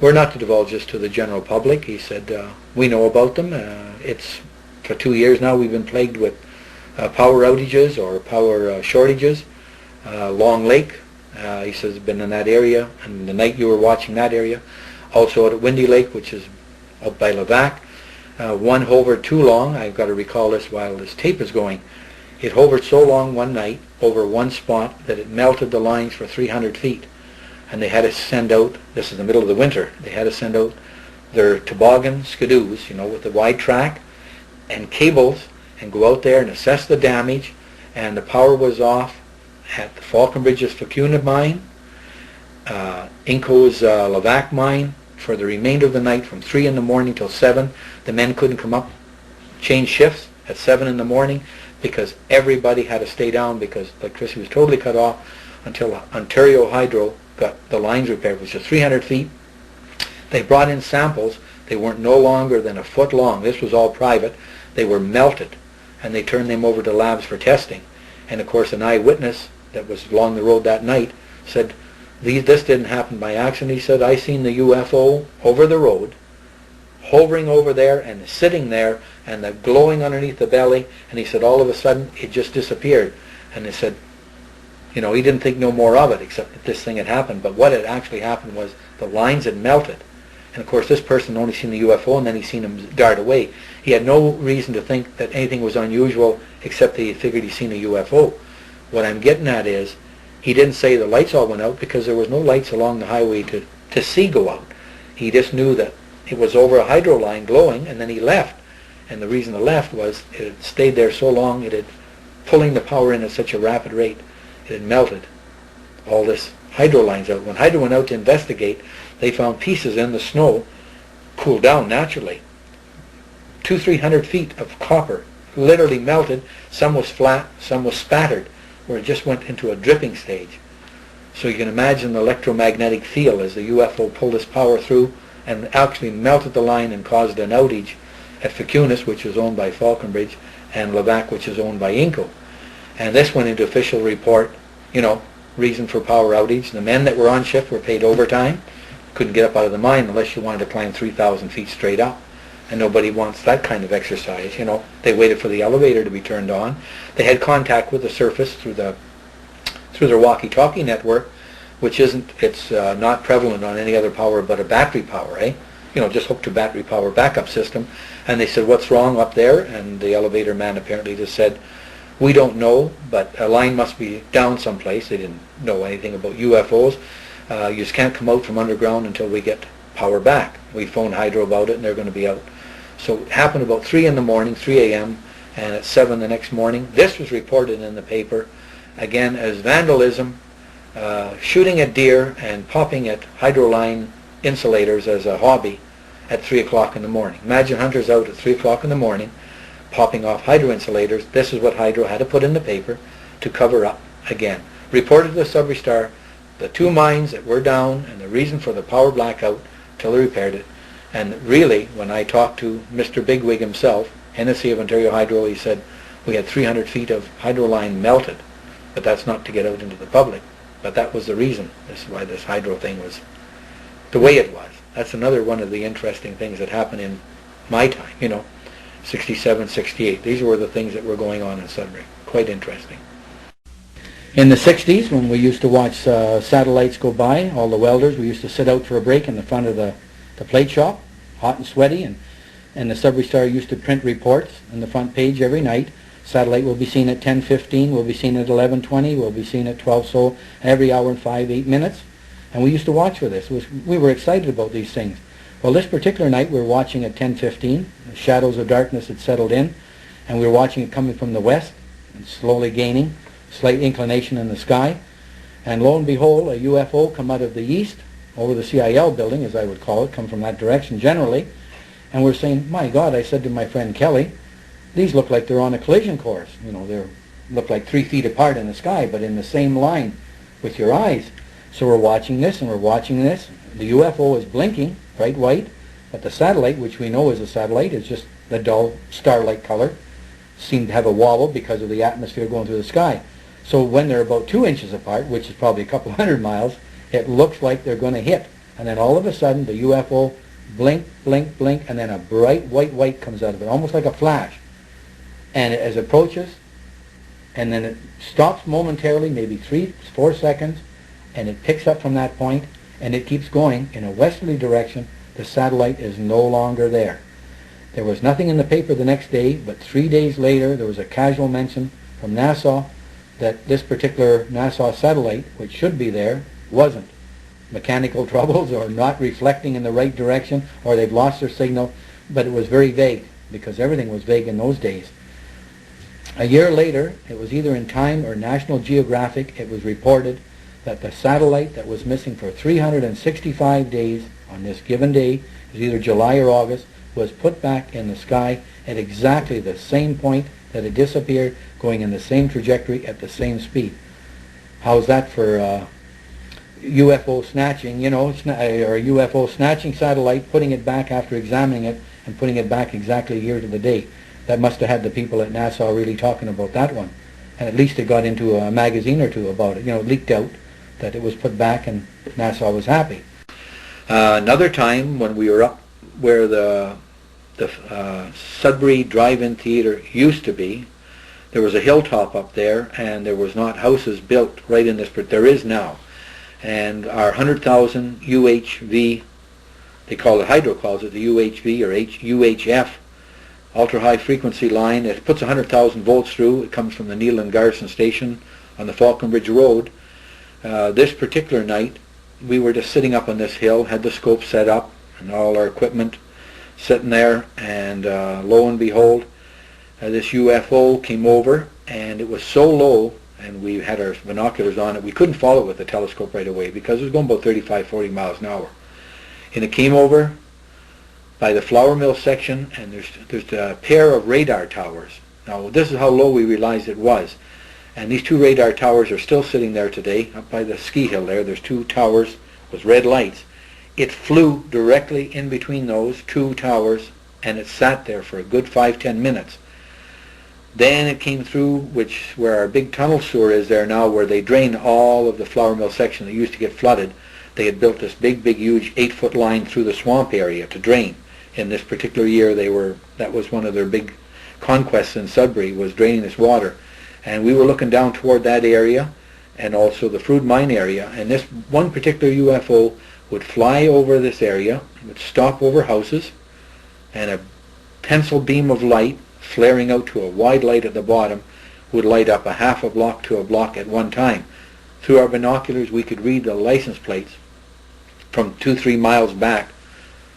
we're not to divulge this to the general public. He said, we know about them. It's for 2 years now we've been plagued with power outages or power shortages. Long Lake, he says, has been in that area, and the night you were watching that area, also at Windy Lake, which is up by Levac. One hovered too long. I've got to recall this while this tape is going. It hovered so long one night over one spot that it melted the lines for 300 feet. And they had to send out, this is the middle of the winter, they had to send out their toboggan skidoos, with the wide track and cables, and go out there and assess the damage. And the power was off at the Falconbridge's Facuna mine, Inco's Levac mine, for the remainder of the night from 3 in the morning till 7. The men couldn't come up, change shifts at 7 in the morning because everybody had to stay down because electricity was totally cut off until Ontario Hydro got the lines repaired, which is 300 feet. They brought in samples. They weren't no longer than a foot long. This was all private. They were melted, and they turned them over to labs for testing. And of course, an eyewitness that was along the road that night said, this didn't happen by accident. He said, I seen the UFO over the road, hovering over there and sitting there, and the glowing underneath the belly. And he said, all of a sudden, it just disappeared. And they said, he didn't think no more of it, except that this thing had happened. But what had actually happened was the lines had melted. And of course, this person only seen the UFO, and then he seen him dart away. He had no reason to think that anything was unusual, except that he figured he seen a UFO. What I'm getting at is, he didn't say the lights all went out because there was no lights along the highway to see go out. He just knew that it was over a hydro line glowing, and then he left. And the reason he left was it had stayed there so long, it had pulling the power in at such a rapid rate, it had melted all this hydro lines out. When Hydro went out to investigate, they found pieces in the snow, cooled down naturally. 200-300 feet of copper literally melted. Some was flat, some was spattered, where it just went into a dripping stage. So you can imagine the electromagnetic field as the UFO pulled this power through and actually melted the line and caused an outage at Facunas, which was owned by Falconbridge, and Levac, which is owned by Inco. And this went into official report, reason for power outage. The men that were on shift were paid overtime. Couldn't get up out of the mine unless you wanted to climb 3,000 feet straight up. And nobody wants that kind of exercise. They waited for the elevator to be turned on. They had contact with the surface through their walkie-talkie network, which it's not prevalent on any other power but a battery power, just hooked to battery power backup system. And they said, what's wrong up there? And the elevator man apparently just said, we don't know, but a line must be down someplace. They didn't know anything about UFOs. You just can't come out from underground until we get power back. We phoned Hydro about it, and they're going to be out. So it happened about 3 in the morning, 3 a.m., and at 7 the next morning. This was reported in the paper, again, as vandalism, shooting at deer and popping at hydro line insulators as a hobby at 3 o'clock in the morning. Imagine hunters out at 3 o'clock in the morning popping off hydro insulators. This is what Hydro had to put in the paper to cover up again. Reported to the Sudbury Star the 2 mines that were down and the reason for the power blackout till they repaired it. And really, when I talked to Mr. Bigwig himself, Hennessy of Ontario Hydro, he said we had 300 feet of hydro line melted. But that's not to get out into the public. But that was the reason. This is why this hydro thing was the way it was. That's another one of the interesting things that happened in my time, 67, 68. These were the things that were going on in Sudbury. Quite interesting. In the 60s, when we used to watch satellites go by, all the welders, we used to sit out for a break in the front of the plate shop, hot and sweaty, and and the Sudbury Star used to print reports on the front page every night. Satellite will be seen at 10:15, will be seen at 11:20, will be seen at 12, so every hour and 8 minutes. And we used to watch for this. We were excited about these things. Well, this particular night we were watching at 10:15. The shadows of darkness had settled in, and we were watching it coming from the west, and slowly gaining, slight inclination in the sky. And lo and behold, a UFO come out of the east, over the CIL building, as I would call it, come from that direction generally. And we're saying, my God, I said to my friend Kelly, these look like they're on a collision course. You know, they look like 3 feet apart in the sky, but in the same line with your eyes. So we're watching this, and we're watching this. The UFO is blinking, bright white, but the satellite, which we know is a satellite, is just the dull starlight color. Seemed to have a wobble because of the atmosphere going through the sky. So when they're about 2 inches apart, which is probably a couple hundred miles, it looks like they're going to hit. And then all of a sudden, the UFO blink, blink, blink, and then a bright white light comes out of it, almost like a flash. And as it approaches, and then it stops momentarily, maybe 3-4 seconds, and it picks up from that point, and it keeps going in a westerly direction. The satellite is no longer there. There was nothing in the paper the next day, but 3 days later there was a casual mention from NASA that this particular NASA satellite, which should be there, wasn't. Mechanical troubles, or not reflecting in the right direction, or they've lost their signal, but it was very vague, because everything was vague in those days. A year later, it was either in Time or National Geographic, it was reported that the satellite that was missing for 365 days on this given day, it was either July or August, was put back in the sky at exactly the same point that it disappeared, going in the same trajectory at the same speed. How's that for UFO snatching, you know, or UFO snatching satellite, putting it back after examining it, and putting it back exactly a year to the day? That must have had the people at NASA really talking about that one. And at least it got into a magazine or two about it, you know, leaked out that it was put back, and NASA was happy. Another time when we were up where the Sudbury Drive-In Theatre used to be, there was a hilltop up there, and there was not houses built right in this, but there is now. And our 100,000 UHV, they call it, Hydro calls it the UHV or UHF, ultra high frequency line. It puts 100,000 volts through. It comes from the Neil and Garrison station on the Falconbridge Road. This particular night, we were just sitting up on this hill, had the scope set up and all our equipment sitting there, and lo and behold, this UFO came over, and it was so low, and we had our binoculars on it, we couldn't follow it with the telescope right away because it was going about 35-40 miles an hour. And it came over by the flour mill section, and there's a pair of radar towers. Now this is how low we realized it was. And these 2 radar towers are still sitting there today, up by the ski hill there. There's 2 towers with red lights. It flew directly in between those 2 towers, and it sat there for a good 5-10 minutes. Then it came through, where our big tunnel sewer is there now, where they drain all of the flour mill section that used to get flooded. They had built this big, huge 8-foot line through the swamp area to drain. In this particular year, that was one of their big conquests in Sudbury, was draining this water. And we were looking down toward that area, and also the Fruit Mine area. And this one particular UFO would fly over this area, would stop over houses, and a pencil beam of light, flaring out to a wide light at the bottom, would light up a half a block to a block at one time. Through our binoculars, we could read the license plates from 2-3 miles back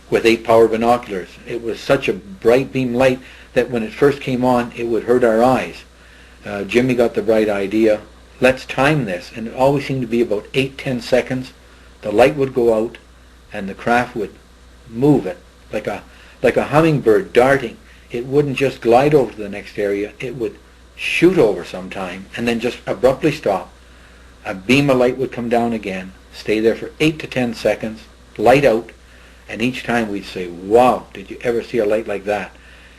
with 8-power binoculars. It was such a bright beam light that when it first came on, it would hurt our eyes. Jimmy got the bright idea, let's time this, and it always seemed to be about 8-10 seconds. The light would go out, and the craft would move it like a hummingbird darting. It wouldn't just glide over to the next area, it would shoot over sometime and then just abruptly stop. A beam of light would come down again, stay there for 8 to 10 seconds, light out, and each time we'd say, wow, did you ever see a light like that?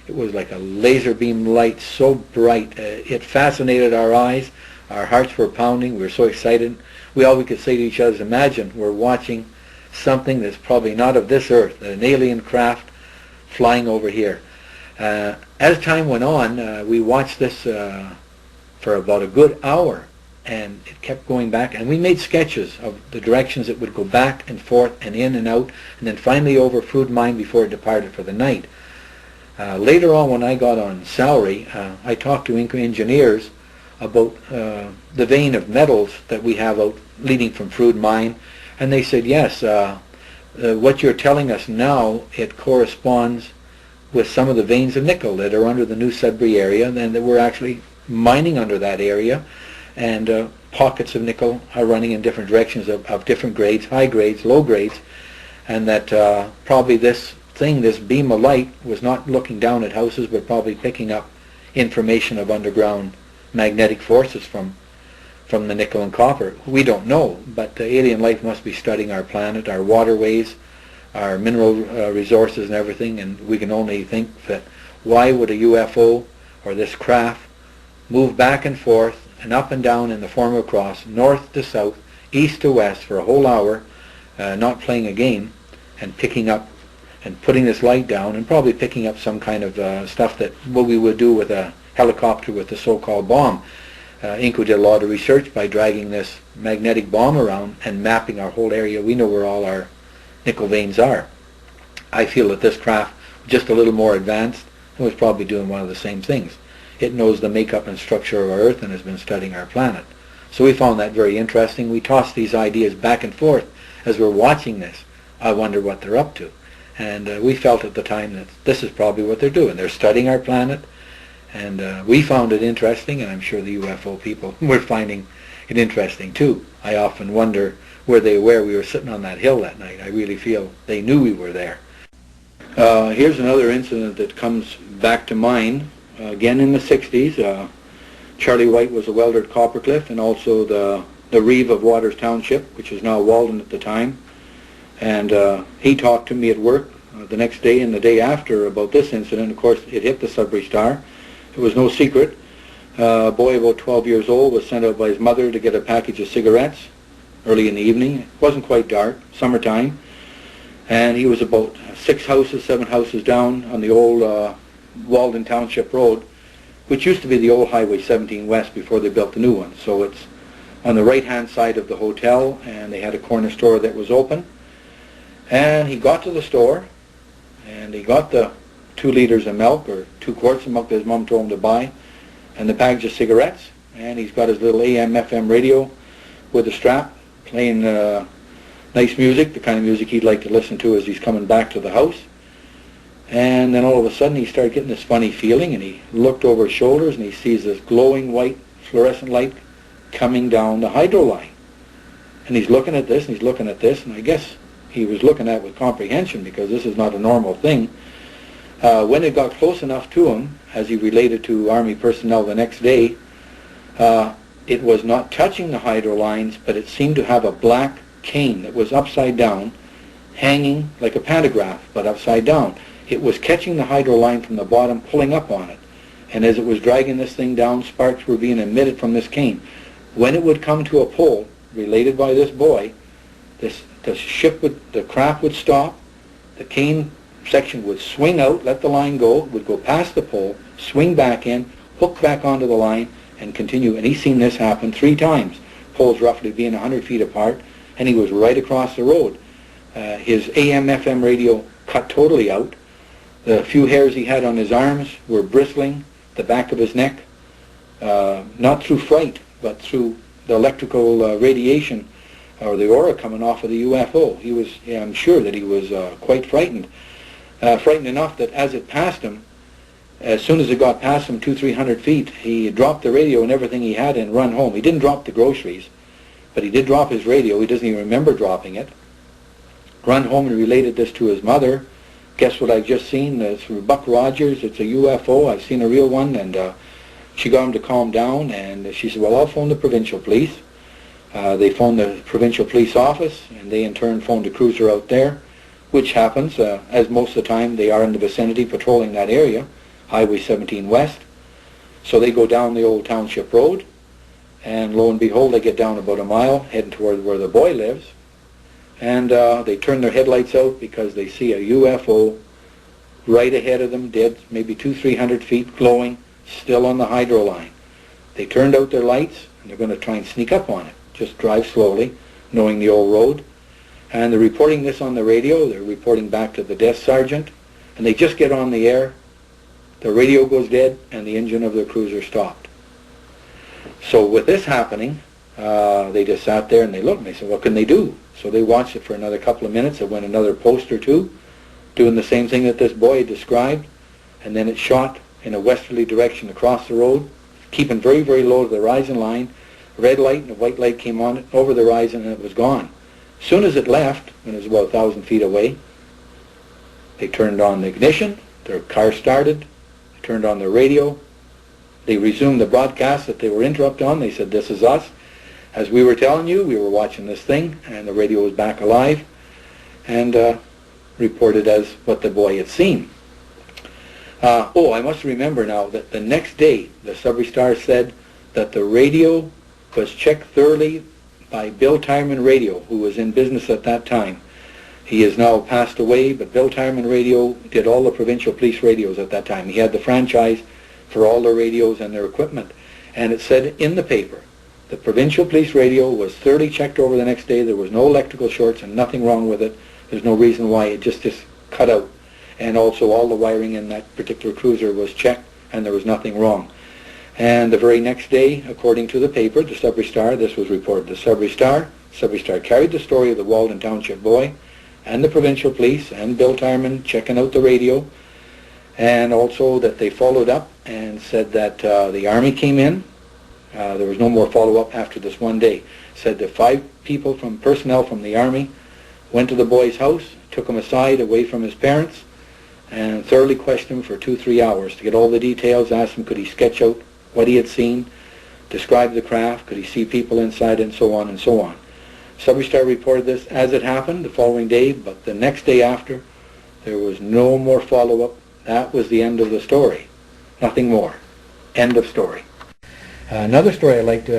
It was like a laser beam light, so bright. It fascinated our eyes. Our hearts were pounding. We were so excited. All we could say to each other is, imagine we're watching something that's probably not of this earth, an alien craft flying over here. As time went on, we watched this for about a good hour, and it kept going back. And we made sketches of the directions it would go back and forth and in and out, and then finally over Fruit Mine before it departed for the night. Later on, when I got on salary, I talked to engineers about the vein of metals that we have out leading from Frood Mine, and they said, yes, what you're telling us now, it corresponds with some of the veins of nickel that are under the New Sudbury area, and that we're actually mining under that area, and pockets of nickel are running in different directions of different grades, high grades, low grades, and that probably this beam of light was not looking down at houses, but probably picking up information of underground magnetic forces from the nickel and copper. We don't know, but alien life must be studying our planet, our waterways, our mineral resources and everything, and we can only think that why would a UFO or this craft move back and forth and up and down in the form of a cross, north to south, east to west for a whole hour, not playing a game, and picking up and putting this light down, and probably picking up some kind of stuff that what we would do with a helicopter with the so-called bomb. Inco did a lot of research by dragging this magnetic bomb around and mapping our whole area. We know where all our nickel veins are. I feel that this craft, just a little more advanced, was probably doing one of the same things. It knows the makeup and structure of our Earth and has been studying our planet. So we found that very interesting. We tossed these ideas back and forth as we're watching this. I wonder what they're up to. And we felt at the time that this is probably what they're doing. They're studying our planet, and we found it interesting, and I'm sure the UFO people were finding it interesting too. I often wonder where they were. We were sitting on that hill that night. I really feel they knew we were there. Here's another incident that comes back to mind. Again in the 60s, Charlie White was a welder at Coppercliff, and also the Reeve of Waters Township, which is now Walden at the time. And he talked to me at work the next day and the day after about this incident. Of course, it hit the Sudbury Star. It was no secret. A boy about 12 years old was sent out by his mother to get a package of cigarettes early in the evening. It wasn't quite dark, summertime. And he was about 7 houses down on the old Walden Township Road, which used to be the old Highway 17 West before they built the new one. So it's on the right-hand side of the hotel, and they had a corner store that was open. And he got to the store, and he got the 2 liters of milk, or 2 quarts of milk that his mom told him to buy, and the package of cigarettes, and he's got his little AM/FM radio with a strap, playing nice music, the kind of music he'd like to listen to as he's coming back to the house. And then all of a sudden he started getting this funny feeling, and he looked over his shoulders, and he sees this glowing white fluorescent light coming down the hydro line. And he's looking at this, and he's looking at this, and I guess he was looking at it with comprehension, because this is not a normal thing. When it got close enough to him, as he related to Army personnel the next day, it was not touching the hydro lines, but it seemed to have a black cane that was upside down, hanging like a pantograph, but upside down. It was catching the hydro line from the bottom, pulling up on it. And as it was dragging this thing down, sparks were being emitted from this cane. When it would come to a pole, related by this boy, the craft would stop, the cane section would swing out, let the line go, would go past the pole, swing back in, hook back onto the line, and continue. And he's seen this happen 3 times, poles roughly being 100 feet apart, and he was right across the road. His AM/FM radio cut totally out. The few hairs he had on his arms were bristling, the back of his neck, not through fright, but through the electrical radiation or the aura coming off of the UFO. I'm sure that he was quite frightened. Frightened enough that as it passed him, as soon as it got past him 200-300 feet, he dropped the radio and everything he had and run home. He didn't drop the groceries, but he did drop his radio. He doesn't even remember dropping it. Run home and related this to his mother. Guess what I've just seen? It's from Buck Rogers. It's a UFO. I've seen a real one. And she got him to calm down, and she said, well, I'll phone the provincial police. They phoned the provincial police office, and they in turn phoned a cruiser out there, which happens, as most of the time they are in the vicinity patrolling that area, Highway 17 West. So they go down the old township road, and lo and behold, they get down about a mile, heading toward where the boy lives, and they turn their headlights out because they see a UFO right ahead of them, dead, maybe 200-300 feet, glowing, still on the hydro line. They turned out their lights, and they're going to try and sneak up on it. Just drive slowly, knowing the old road. And they're reporting this on the radio. They're reporting back to the desk sergeant, and they just get on the air, the radio goes dead, and the engine of the cruiser stopped. So with this happening, they just sat there and they looked, and they said, what can they do? So they watched it for another couple of minutes. It went another post or two, doing the same thing that this boy described, and then it shot in a westerly direction across the road, keeping very, very low to the horizon line. A red light and a white light came on over the horizon, and it was gone. As soon as it left, when it was about 1,000 feet away, they turned on the ignition, their car started, they turned on their radio, they resumed the broadcast that they were interrupted on. They said, this is us. As we were telling you, we were watching this thing, and the radio was back alive, and reported as what the boy had seen. I must remember now that the next day, the Sudbury Star said that the radio was checked thoroughly by Bill Tyreman Radio, who was in business at that time. He has now passed away, but Bill Tyreman Radio did all the provincial police radios at that time. He had the franchise for all their radios and their equipment. And it said in the paper, the provincial police radio was thoroughly checked over the next day. There was no electrical shorts and nothing wrong with it. There's no reason why it just cut out. And also all the wiring in that particular cruiser was checked, and there was nothing wrong. And the very next day, according to the paper, the Sudbury Star, this was reported. The Sudbury Star carried the story of the Walden Township boy and the provincial police and Bill Tyreman checking out the radio, and also that they followed up and said that the Army came in. There was no more follow-up after this one day. Said that 5 people from personnel from the Army went to the boy's house, took him aside away from his parents, and thoroughly questioned him for 2-3 hours to get all the details, asked him could he sketch out what he had seen, describe the craft, could he see people inside, and so on and so on. Sudbury Star reported this as it happened the following day, but the next day after, there was no more follow-up. That was the end of the story. Nothing more. End of story. Another story I liked,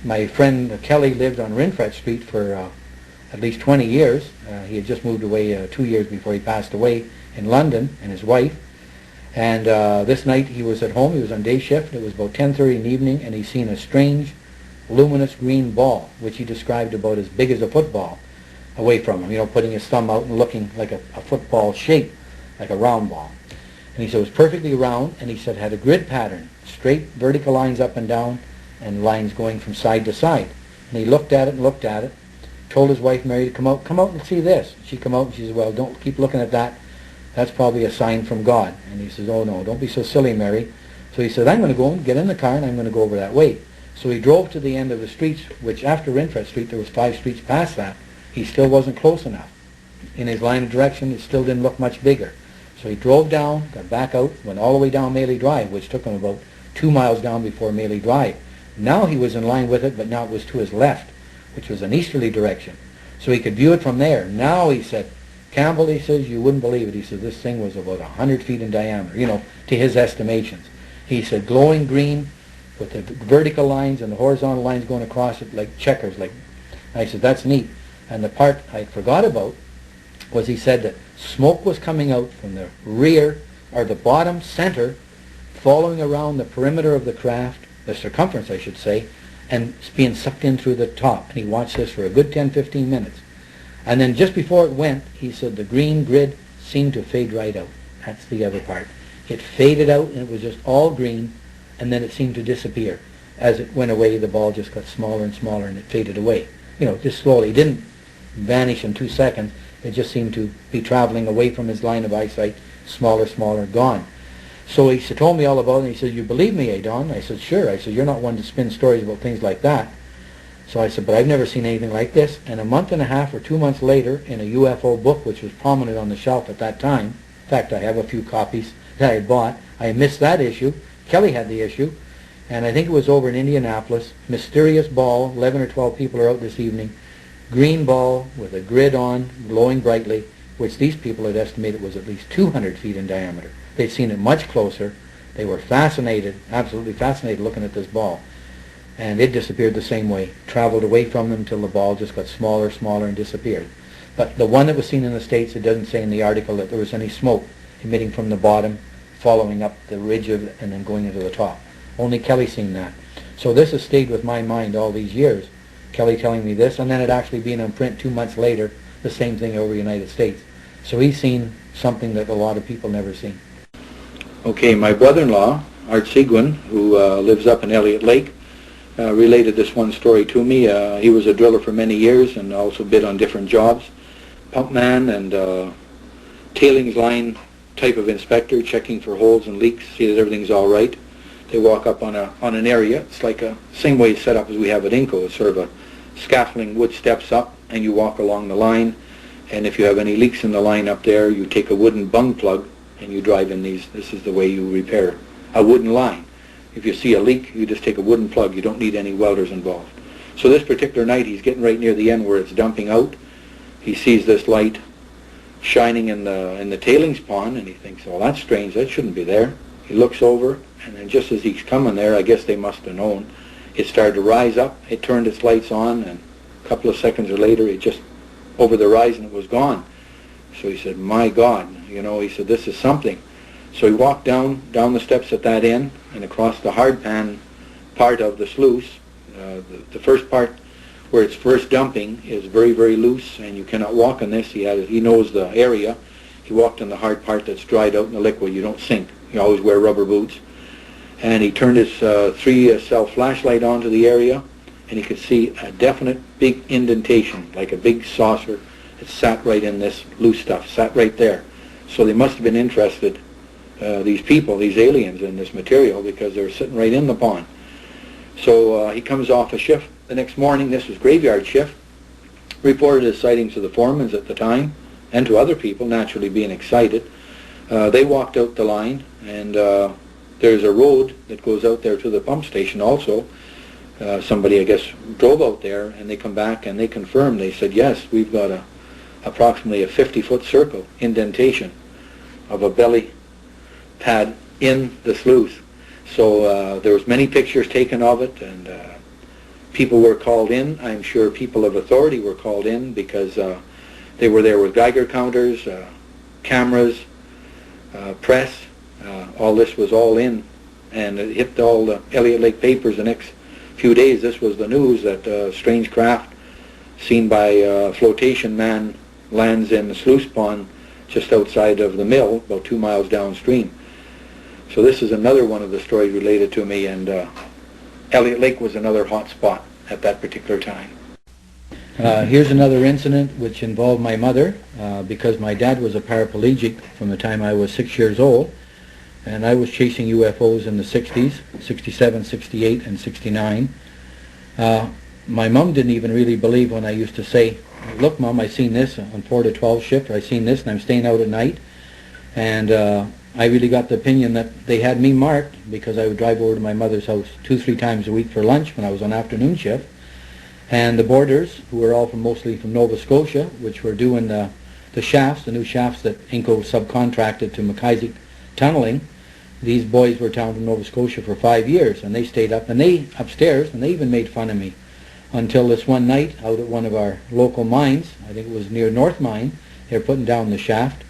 my friend Kelly lived on Rinfret Street for at least 20 years. He had just moved away 2 years before he passed away in London, and his wife. And this night he was at home. He was on day shift. It was about 10:30 in the evening, and he seen a strange, luminous green ball, which he described about as big as a football, away from him. Putting his thumb out and looking like a football shape, like a round ball. And he said it was perfectly round, and he said it had a grid pattern, straight vertical lines up and down, and lines going from side to side. And he looked at it, told his wife Mary to come out and see this. She come out and she said, well, don't keep looking at that. That's probably a sign from God. And he says, oh no, don't be so silly, Mary. So he said, I'm going to go and get in the car, and I'm going to go over that way. So he drove to the end of the streets, which after Rinfret Street, there was 5 streets past that. He still wasn't close enough. In his line of direction, it still didn't look much bigger. So he drove down, got back out, went all the way down Maley Drive, which took him about 2 miles down before Maley Drive. Now he was in line with it, but now it was to his left, which was an easterly direction. So he could view it from there. Now, he said, Campbell, he says, you wouldn't believe it. He said, this thing was about 100 feet in diameter, to his estimations. He said, glowing green with the vertical lines and the horizontal lines going across it like checkers. I said, that's neat. And the part I forgot about was he said that smoke was coming out from the rear, or the bottom center, following around the perimeter of the craft, the circumference I should say, and it's being sucked in through the top. And he watched this for a good 10-15 minutes. And then just before it went, he said the green grid seemed to fade right out. That's the other part. It faded out, and it was just all green, and then it seemed to disappear. As it went away, the ball just got smaller and smaller, and it faded away. Just slowly. It didn't vanish in 2 seconds. It just seemed to be traveling away from his line of eyesight, smaller, smaller, gone. So he told me all about it, and he said, you believe me, Don? I said, sure. I said, you're not one to spin stories about things like that. So I said, but I've never seen anything like this. And a month and a half or 2 months later, in a UFO book, which was prominent on the shelf at that time, in fact, I have a few copies that I had bought. I missed that issue. Kelly had the issue. And I think it was over in Indianapolis. Mysterious ball, 11 or 12 people are out this evening. Green ball with a grid on, glowing brightly, which these people had estimated was at least 200 feet in diameter. They'd seen it much closer. They were fascinated, absolutely fascinated looking at this ball. And it disappeared the same way, traveled away from them till the ball just got smaller, smaller, and disappeared. But the one that was seen in the States, it doesn't say in the article that there was any smoke emitting from the bottom, following up the ridge of it, and then going into the top. Only Kelly seen that. So this has stayed with my mind all these years, Kelly telling me this, and then it actually being on print 2 months later, the same thing over the United States. So he's seen something that a lot of people never seen. Okay, my brother-in-law, Art Seguin, who lives up in Elliott Lake, related this one story to me. He was a driller for many years and also bid on different jobs. Pumpman and tailings line type of inspector, checking for holes and leaks, see that everything's all right. They walk up on an area. It's like a same way it's set up as we have at Inco. It's sort of a scaffolding, wood steps up, and you walk along the line. And if you have any leaks in the line up there, you take a wooden bung plug and you drive in these. This is the way you repair a wooden line. If you see a leak, you just take a wooden plug. You don't need any welders involved. So this particular night, he's getting right near the end where it's dumping out. He sees this light shining in the tailings pond, and he thinks, "Oh, that's strange. That shouldn't be there." He looks over, and then just as he's coming there, I guess they must have known, it started to rise up. It turned its lights on, and a couple of seconds later, it just over the horizon, it was gone. So he said, "My God," he said, "this is something." So he walked down the steps at that end and across the hard pan part of the sluice. The first part where it's first dumping is very, very loose, and you cannot walk on this. He knows the area. He walked on the hard part that's dried out in the liquid. You don't sink. You always wear rubber boots. And he turned his 3-cell flashlight onto the area, and he could see a definite big indentation, like a big saucer. It sat right in this loose stuff, sat right there. So they must have been interested, these people, these aliens, in this material, because they were sitting right in the pond. So he comes off a shift the next morning. This was graveyard shift. Reported his sightings to the foremans at the time and to other people, naturally being excited. They walked out the line, and there's a road that goes out there to the pump station also. Somebody, I guess, drove out there, and they come back and they confirmed. They said, "Yes, we've got approximately a 50-foot circle indentation of a belly pad in the sluice." So there was many pictures taken of it, and people were called in. I'm sure people of authority were called in because they were there with Geiger counters, cameras, press. All this was all in, and it hit all the Elliott Lake papers the next few days. This was the news that a strange craft seen by a flotation man lands in the sluice pond just outside of the mill, about 2 miles downstream. So this is another one of the stories related to me, and Elliott Lake was another hot spot at that particular time. Here's another incident which involved my mother, because my dad was a paraplegic from the time I was 6 years old, and I was chasing UFOs in the 60s, 67, 68, and 69. My mom didn't even really believe when I used to say, "Look, Mom, I seen this on 4 to 12 shift, or I seen this, and I'm staying out at night." And I really got the opinion that they had me marked because I would drive over to my mother's house 2-3 times a week for lunch when I was on afternoon shift. And the boarders, who were all mostly from Nova Scotia, which were doing the shafts, the new shafts that Inco subcontracted to McIsaac Tunneling, these boys were down from Nova Scotia for 5 years, and they stayed up, and they upstairs, and they even made fun of me. Until this one night, out at one of our local mines, I think it was near North Mine, they were putting down the shaft,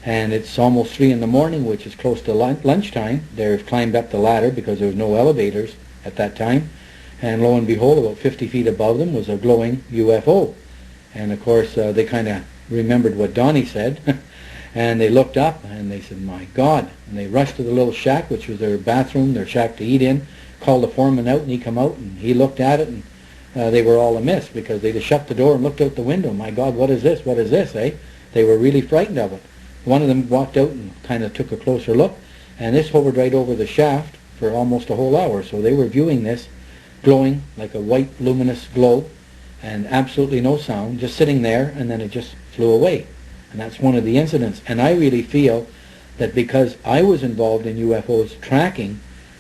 and it's almost 3 in the morning, which is close to lunchtime. They've climbed up the ladder because there was no elevators at that time, and lo and behold, about 50 feet above them was a glowing UFO. And of course, they kind of remembered what Donnie said, and they looked up, and they said, "My God," and they rushed to the little shack, which was their bathroom, their shack to eat in, called the foreman out, and he come out, and he looked at it, and they were all amiss because they just shut the door and looked out the window. "My God, what is this? What is this, eh?" They were really frightened of it. One of them walked out and kind of took a closer look, and this hovered right over the shaft for almost a whole hour. So they were viewing this glowing like a white luminous glow, and absolutely no sound, just sitting there, and then it just flew away. And that's one of the incidents. And I really feel that because I was involved in UFOs tracking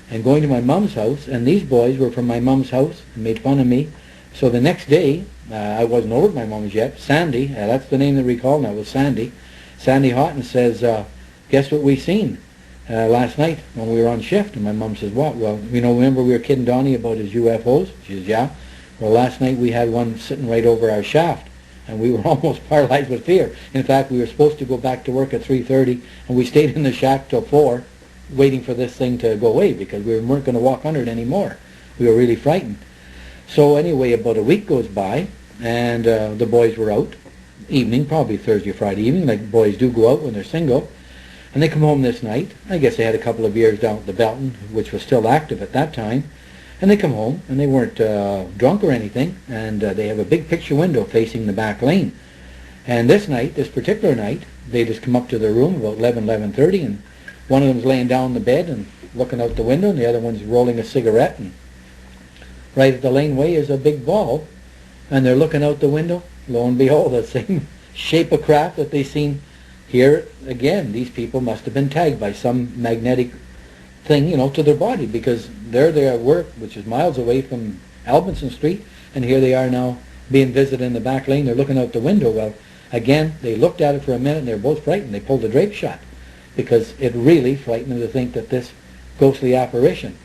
and going to my mom's house, and these boys were from my mom's house and made fun of me, so the next day, I wasn't over at my mom's yet, Sandy, that's the name they recall now, was Sandy. Sandy Houghton says, "Guess what we seen last night when we were on shift?" And my mom says, "What?" "Well, remember we were kidding Donnie about his UFOs?" She says, "Yeah." "Well, last night we had one sitting right over our shaft, and we were almost paralyzed with fear. In fact, we were supposed to go back to work at 3:30, and we stayed in the shack till 4, waiting for this thing to go away because we weren't going to walk under it anymore. We were really frightened." So anyway, about a week goes by, and the boys were out, evening, probably Thursday or Friday evening, like boys do go out when they're single. And they come home this night. I guess they had a couple of beers down at the Belton, which was still active at that time. And they come home, and they weren't drunk or anything, and they have a big picture window facing the back lane. And this night, this particular night, they just come up to their room about 11:30, and one of them's laying down in the bed and looking out the window, and the other one's rolling a cigarette. And right at the laneway is a big ball, and they're looking out the window. Lo and behold, the same shape of craft that they seen here again. These people must have been tagged by some magnetic thing, to their body, because there they are at work, which is miles away from Albinson Street, and here they are now being visited in the back lane. They're looking out the window. Well, again, they looked at it for a minute, and they were both frightened. They pulled the drape shut, because it really frightened them to think that this ghostly apparition.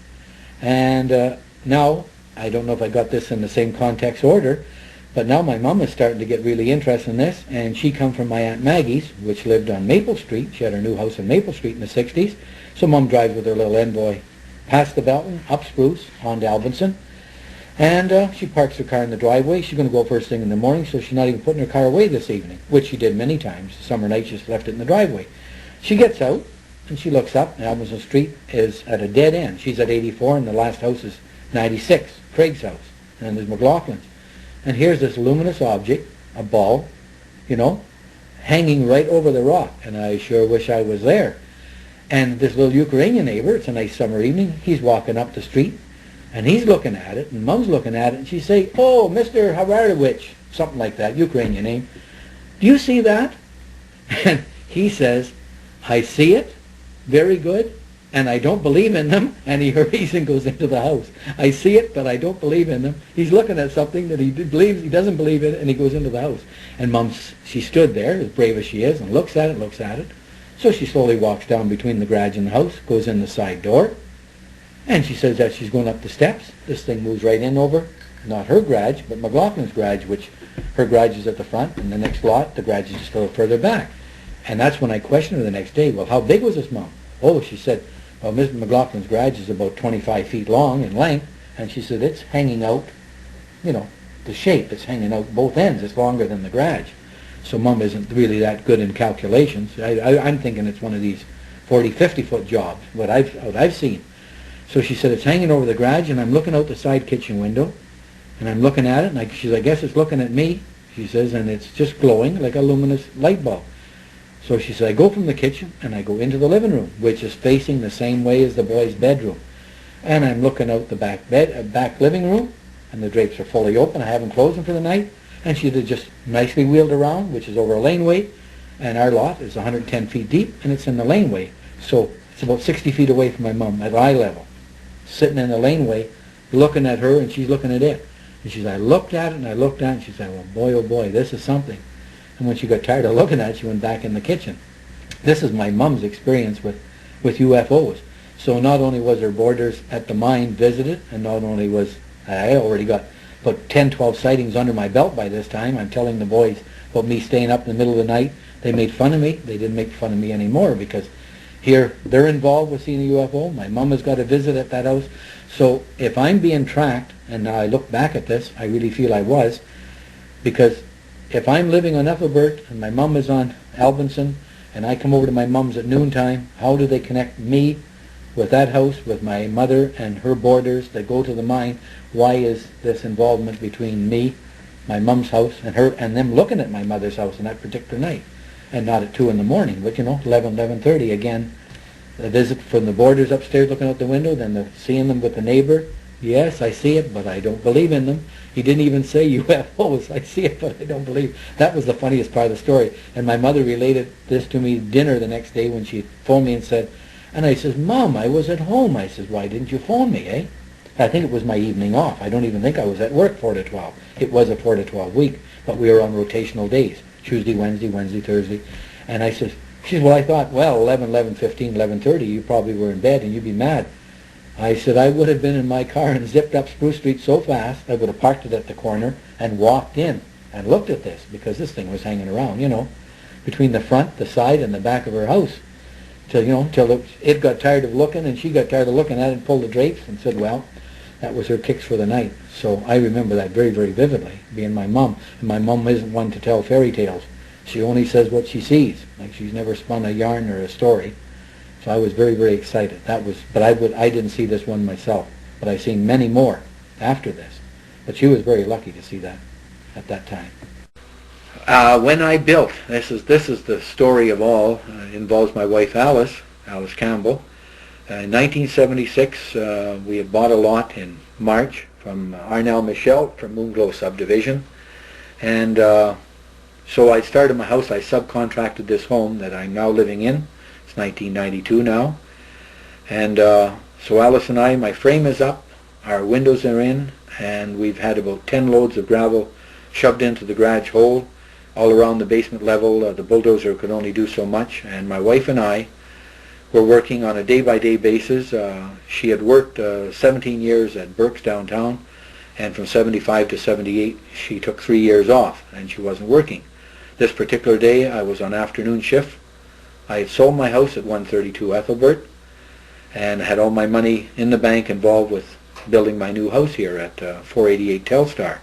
And now, I don't know if I got this in the same context order, but now my mom is starting to get really interested in this, and she come from my Aunt Maggie's, which lived on Maple Street. She had her new house on Maple Street in the 60s. So Mom drives with her little envoy past the Belton, up Spruce, on to Albinson, and she parks her car in the driveway. She's going to go first thing in the morning, so she's not even putting her car away this evening, which she did many times. Summer nights, she just left it in the driveway. She gets out, and she looks up, and Albinson Street is at a dead end. She's at 84, and the last house is 96, Craig's house, and there's McLaughlin's. And here's this luminous object, a ball, hanging right over the rock, and I sure wish I was there. And this little Ukrainian neighbor, it's a nice summer evening, he's walking up the street, and he's looking at it, and Mom's looking at it, and she say, "Oh, Mr. Haradowicz," something like that, Ukrainian name, "do you see that?" And he says, "I see it, very good, and I don't believe in them," and he hurries and goes into the house. "I see it, but I don't believe in them." He's looking at something that he believes, he doesn't believe in, and he goes into the house. And Mom, she stood there, as brave as she is, and looks at it. So she slowly walks down between the garage and the house, goes in the side door, and she says that she's going up the steps. This thing moves right in over, not her garage, but McLaughlin's garage, which her garage is at the front, and the next lot, the garage is just a little further back. And that's when I questioned her the next day, "Well, how big was this, Mom?" "Oh," she said, "well, Mr. McLaughlin's garage is about 25 feet long in length," and she said, "it's hanging out, the shape, it's hanging out both ends. It's longer than the garage." So Mom isn't really that good in calculations. I'm thinking it's one of these 40, 50-foot jobs, what I've seen. So she said, "It's hanging over the garage, and I'm looking out the side kitchen window, and I'm looking at it, and she says, I guess it's looking at me," she says, "and it's just glowing like a luminous light bulb." So she said, "I go from the kitchen, and I go into the living room, which is facing the same way as the boy's bedroom. And I'm looking out the back living room, and the drapes are fully open. I haven't closed them for the night. And she'd have just nicely wheeled around, which is over a laneway, and our lot is 110 feet deep, and it's in the laneway. So it's about 60 feet away from my mom at eye level, sitting in the laneway, looking at her, and she's looking at it. And she said, "I looked at it, and I looked at it," and she said, "Well, boy, oh boy, this is something." And when she got tired of looking at it, she went back in the kitchen. This is my mom's experience with UFOs. So not only was her boarders at the mine visited, and not only was I already got about 10, 12 sightings under my belt by this time. I'm telling the boys about me staying up in the middle of the night. They made fun of me. They didn't make fun of me anymore, because here they're involved with seeing a UFO. My mom has got a visit at that house. So if I'm being tracked, and now I look back at this, I really feel I was, because if I'm living on Ethelbert and my mom is on Albinson, and I come over to my mom's at noontime, how do they connect me with that house, with my mother and her boarders that go to the mine? Why is this involvement between me, my mom's house, and her, and them looking at my mother's house on that particular night, and not at 2 in the morning, but 11:30 again. The visit from the boarders upstairs looking out the window, then seeing them with the neighbor. "Yes, I see it, but I don't believe in them." He didn't even say UFOs. "I see it, but I don't believe." That was the funniest part of the story. And my mother related this to me at dinner the next day when she phoned me and said, and I says, "Mom, I was at home." I says, "Why didn't you phone me, eh?" I think it was my evening off. I don't even think I was at work 4 to 12. It was a 4 to 12 week, but we were on rotational days, Tuesday, Wednesday, Thursday. And I says, she says, "Well, I thought, 11:15, 11:30, you probably were in bed and you'd be mad." I said, "I would have been in my car and zipped up Spruce Street so fast, I would have parked it at the corner and walked in and looked at this, because this thing was hanging around, between the front, the side, and the back of her house, till it got tired of looking, and she got tired of looking at it and pulled the drapes and said, well, that was her kicks for the night." So I remember that very, very vividly, being my mom. And my mom isn't one to tell fairy tales. She only says what she sees. Like, she's never spun a yarn or a story. So I was very, very excited. But I didn't see this one myself. But I've seen many more after this. But she was very lucky to see that at that time. When I built, this is the story of all. Involves my wife Alice Campbell. In 1976, we had bought a lot in March from Michel from Moonglow subdivision, and so I started my house. I subcontracted this home that I'm now living in. It's 1992 now, and so Alice and I, my frame is up, our windows are in, and we've had about 10 loads of gravel shoved into the garage hole all around the basement level. The bulldozer could only do so much, and my wife and I were working on a day-by-day basis. She had worked 17 years at Burke's downtown, and from 75 to 78 she took 3 years off and she wasn't working. This particular day I was on afternoon shift. I had sold my house at 132 Ethelbert and had all my money in the bank involved with building my new house here at 488 Telstar.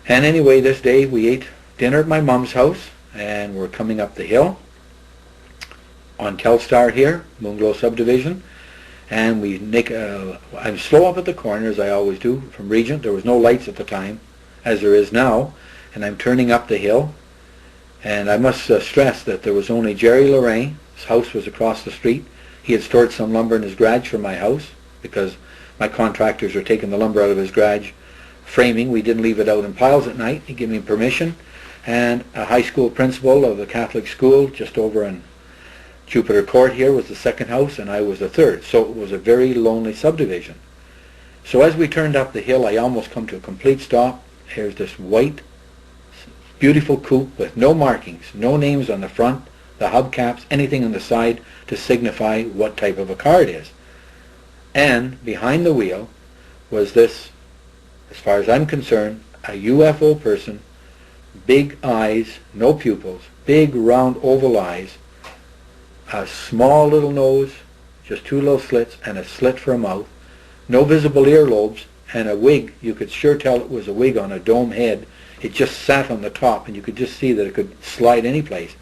And anyway, this day we ate dinner at my mom's house, and we're coming up the hill on Telstar here, Moonglow subdivision, and I'm slow up at the corner, as I always do, from Regent. There was no lights at the time, as there is now, and I'm turning up the hill, and I must stress that there was only Jerry Lorraine. His house was across the street. He had stored some lumber in his garage for my house, because my contractors were taking the lumber out of his garage framing. We didn't leave it out in piles at night. He gave me permission. And a high school principal of the Catholic school just over in Jupiter Court here was the second house, and I was the third. So it was a very lonely subdivision. So as we turned up the hill, I almost come to a complete stop. Here's this white, beautiful coupe with no markings, no names on the front, the hubcaps, anything on the side to signify what type of a car it is. And behind the wheel was this, as far as I'm concerned, a UFO person, big eyes, no pupils, big round oval eyes, a small little nose, just 2 little slits, and a slit for a mouth, no visible earlobes, and a wig. You could sure tell it was a wig on a dome head. It just sat on the top, and you could just see that it could slide any place.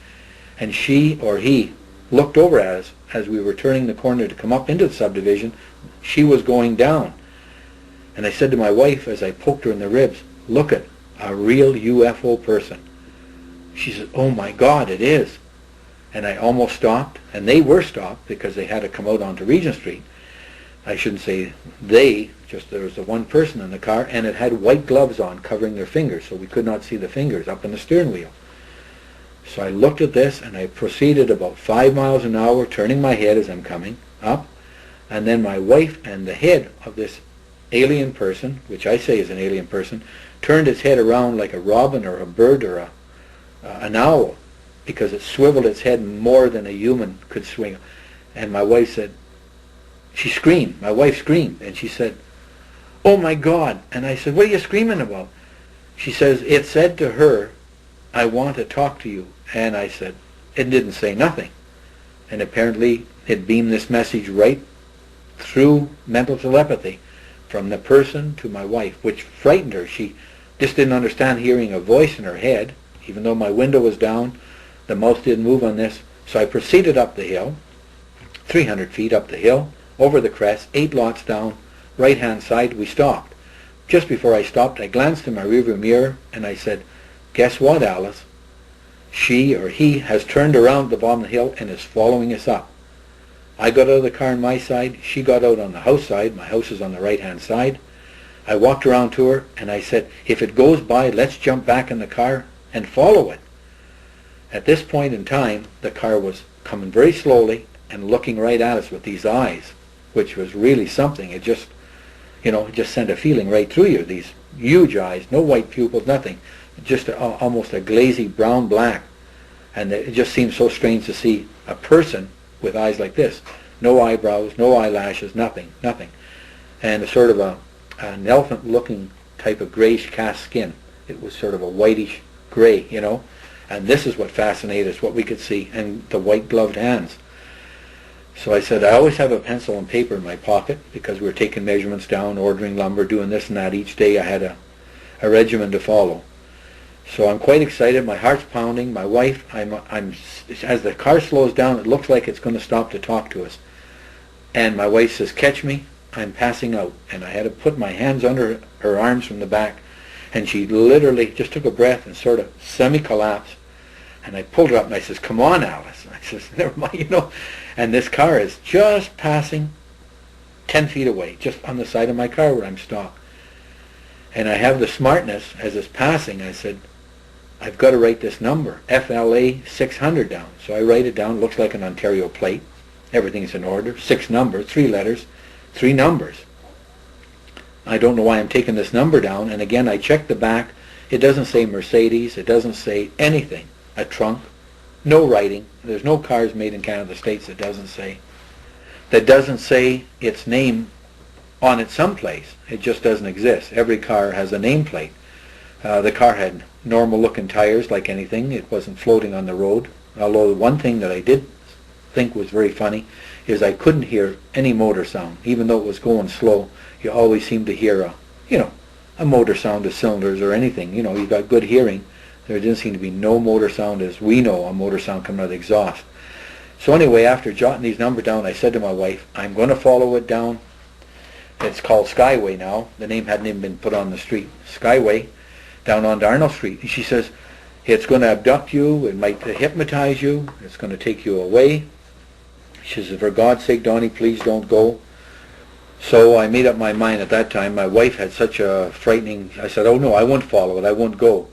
And she or he looked over at us as we were turning the corner to come up into the subdivision. She was going down. And I said to my wife as I poked her in the ribs, "Look at a real UFO person." She said, "Oh my God, it is." And I almost stopped, and they were stopped because they had to come out onto Regent Street. I shouldn't say they, just there was the one person in the car, and it had white gloves on covering their fingers, so we could not see the fingers up in the steering wheel. So I looked at this, and I proceeded about 5 miles an hour, turning my head as I'm coming up, and then my wife and the head of this alien person, which I say is an alien person, turned its head around like a robin or a bird or an owl, because it swiveled its head more than a human could swing. And my wife said, she screamed, my wife screamed, and she said, "Oh my God." And I said, "What are you screaming about?" She says, "It said to her, 'I want to talk to you.'" And I said, "It didn't say nothing." And apparently it beamed this message right through mental telepathy from the person to my wife, which frightened her. She just didn't understand hearing a voice in her head, even though my window was down. The mouse didn't move on this. So I proceeded up the hill, 300 feet up the hill, over the crest, 8 lots down, right-hand side. We stopped. Just before I stopped, I glanced in my rearview mirror, and I said, "Guess what, Alice? She or he has turned around the bottom of the hill and is following us up." I got out of the car on my side. She got out on the house side. My house is on the right-hand side. I walked around to her, and I said, "If it goes by, let's jump back in the car and follow it." At this point in time, the car was coming very slowly and looking right at us with these eyes, which was really something. It just, it just sent a feeling right through you. These huge eyes, no white pupils, nothing. Just almost a glazy brown-black. And it just seemed so strange to see a person with eyes like this. No eyebrows, no eyelashes, nothing. And a sort of an elephant-looking type of grayish cast skin. It was sort of a whitish gray, And this is what fascinated us, what we could see, and the white gloved hands. So I said, I always have a pencil and paper in my pocket because we were taking measurements down, ordering lumber, doing this and that each day. I had a regimen to follow. So I'm quite excited. My heart's pounding. My wife, as the car slows down, it looks like it's going to stop to talk to us. And my wife says, "Catch me, I'm passing out." And I had to put my hands under her arms from the back. And she literally just took a breath and sort of semi-collapsed. And I pulled her up and I says, "Come on, Alice." And I says, "Never mind, you know." And this car is just passing 10 feet away, just on the side of my car where I'm stopped. And I have the smartness, as it's passing, I said, I've got to write this number, FLA 600 down. So I write it down. It looks like an Ontario plate. Everything's in order. 6 numbers, 3 letters, 3 numbers. I don't know why I'm taking this number down. And again, I checked the back. It doesn't say Mercedes. It doesn't say anything. A trunk. No writing. There's no cars made in Canada, States that doesn't say its name on it someplace. It just doesn't exist. Every car has a nameplate. The car had normal looking tires like anything. It wasn't floating on the road. Although one thing that I did think was very funny is I couldn't hear any motor sound. Even though it was going slow, you always seemed to hear a motor sound of cylinders or anything. You know, you got good hearing. There didn't seem to be no motor sound as we know a motor sound coming out of the exhaust. So anyway, after jotting these numbers down, I said to my wife, I'm going to follow it down. It's called Skyway now. The name hadn't even been put on the street. Skyway, down on Darnell Street. And she says, it's going to abduct you. It might hypnotize you. It's going to take you away. She says, for God's sake, Donnie, please don't go. So I made up my mind at that time. My wife had such a frightening... I said, oh no, I won't follow it. I won't go.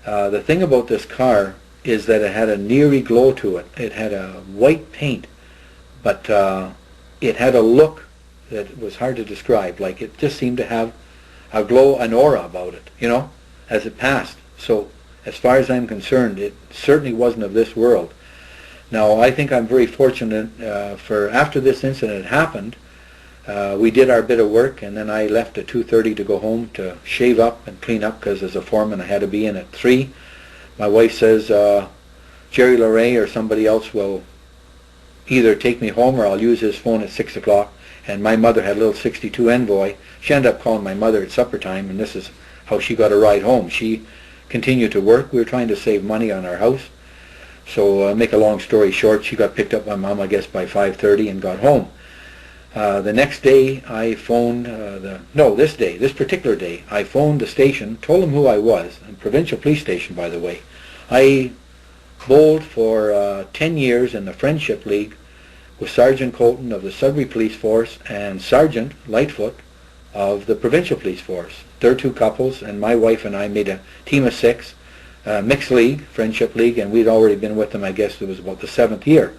The thing about this car is that it had a neary glow to it. It had a white paint, but it had a look that was hard to describe. Like it just seemed to have a glow, an aura about it, you know, as it passed. So as far as I'm concerned, it certainly wasn't of this world. Now, I think I'm very fortunate for after this incident happened, we did our bit of work, and then I left at 2:30 to go home to shave up and clean up because as a foreman I had to be in at 3. My wife says Jerry Larray or somebody else will either take me home or I'll use his phone at 6 o'clock. And my mother had a little 62 Envoy. She ended up calling my mother at supper time, and this is how she got a ride home. She continued to work. We were trying to save money on our house. So make a long story short, she got picked up by Mom, I guess, by 5:30 and got home. The next day I phoned, this particular day, I phoned the station, told them who I was, a provincial police station, by the way. I bowled for 10 years in the Friendship League with Sergeant Colton of the Sudbury Police Force and Sergeant Lightfoot of the Provincial Police Force. They're 2 couples, and my wife and I made a team of 6, mixed league, Friendship League, and we'd already been with them, I guess it was about the 7th year.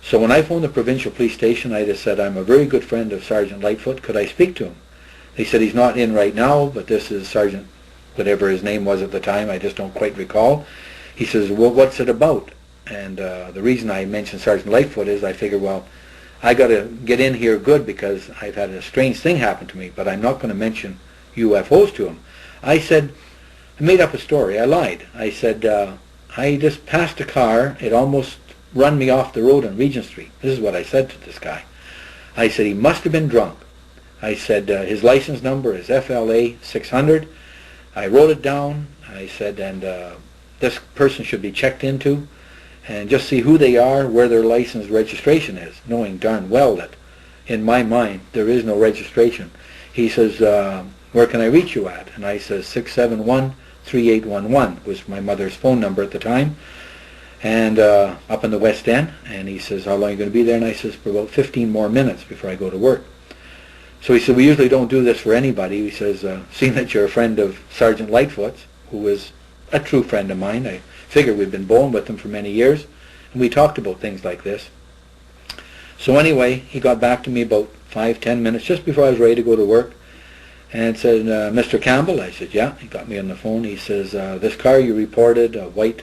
So when I phoned the provincial police station, I just said, I'm a very good friend of Sergeant Lightfoot. Could I speak to him? They said, he's not in right now, but this is Sergeant, whatever his name was at the time. I just don't quite recall. He says, well, what's it about? And the reason I mentioned Sergeant Lightfoot is I figured, well, I got to get in here good because I've had a strange thing happen to me, but I'm not going to mention UFOs to him. I said, I made up a story. I lied. I said, I just passed a car. It almost run me off the road on Regent Street. This is what I said to this guy. I said, he must have been drunk. I said, his license number is FLA 600. I wrote it down. I said, and this person should be checked into and just see who they are, where their license registration is, knowing darn well that in my mind there is no registration. He says, where can I reach you at? And I says, 671-3811 was my mother's phone number at the time. And up in the West End, and he says, how long are you going to be there? And I says, for about 15 more minutes before I go to work. So he said, we usually don't do this for anybody. He says, seeing that you're a friend of Sergeant Lightfoot's, who is a true friend of mine, I figure we've been bowling with him for many years, and we talked about things like this. So anyway, he got back to me about 5-10 minutes, just before I was ready to go to work, and said, Mr. Campbell? I said, yeah. He got me on the phone. He says, this car you reported, white,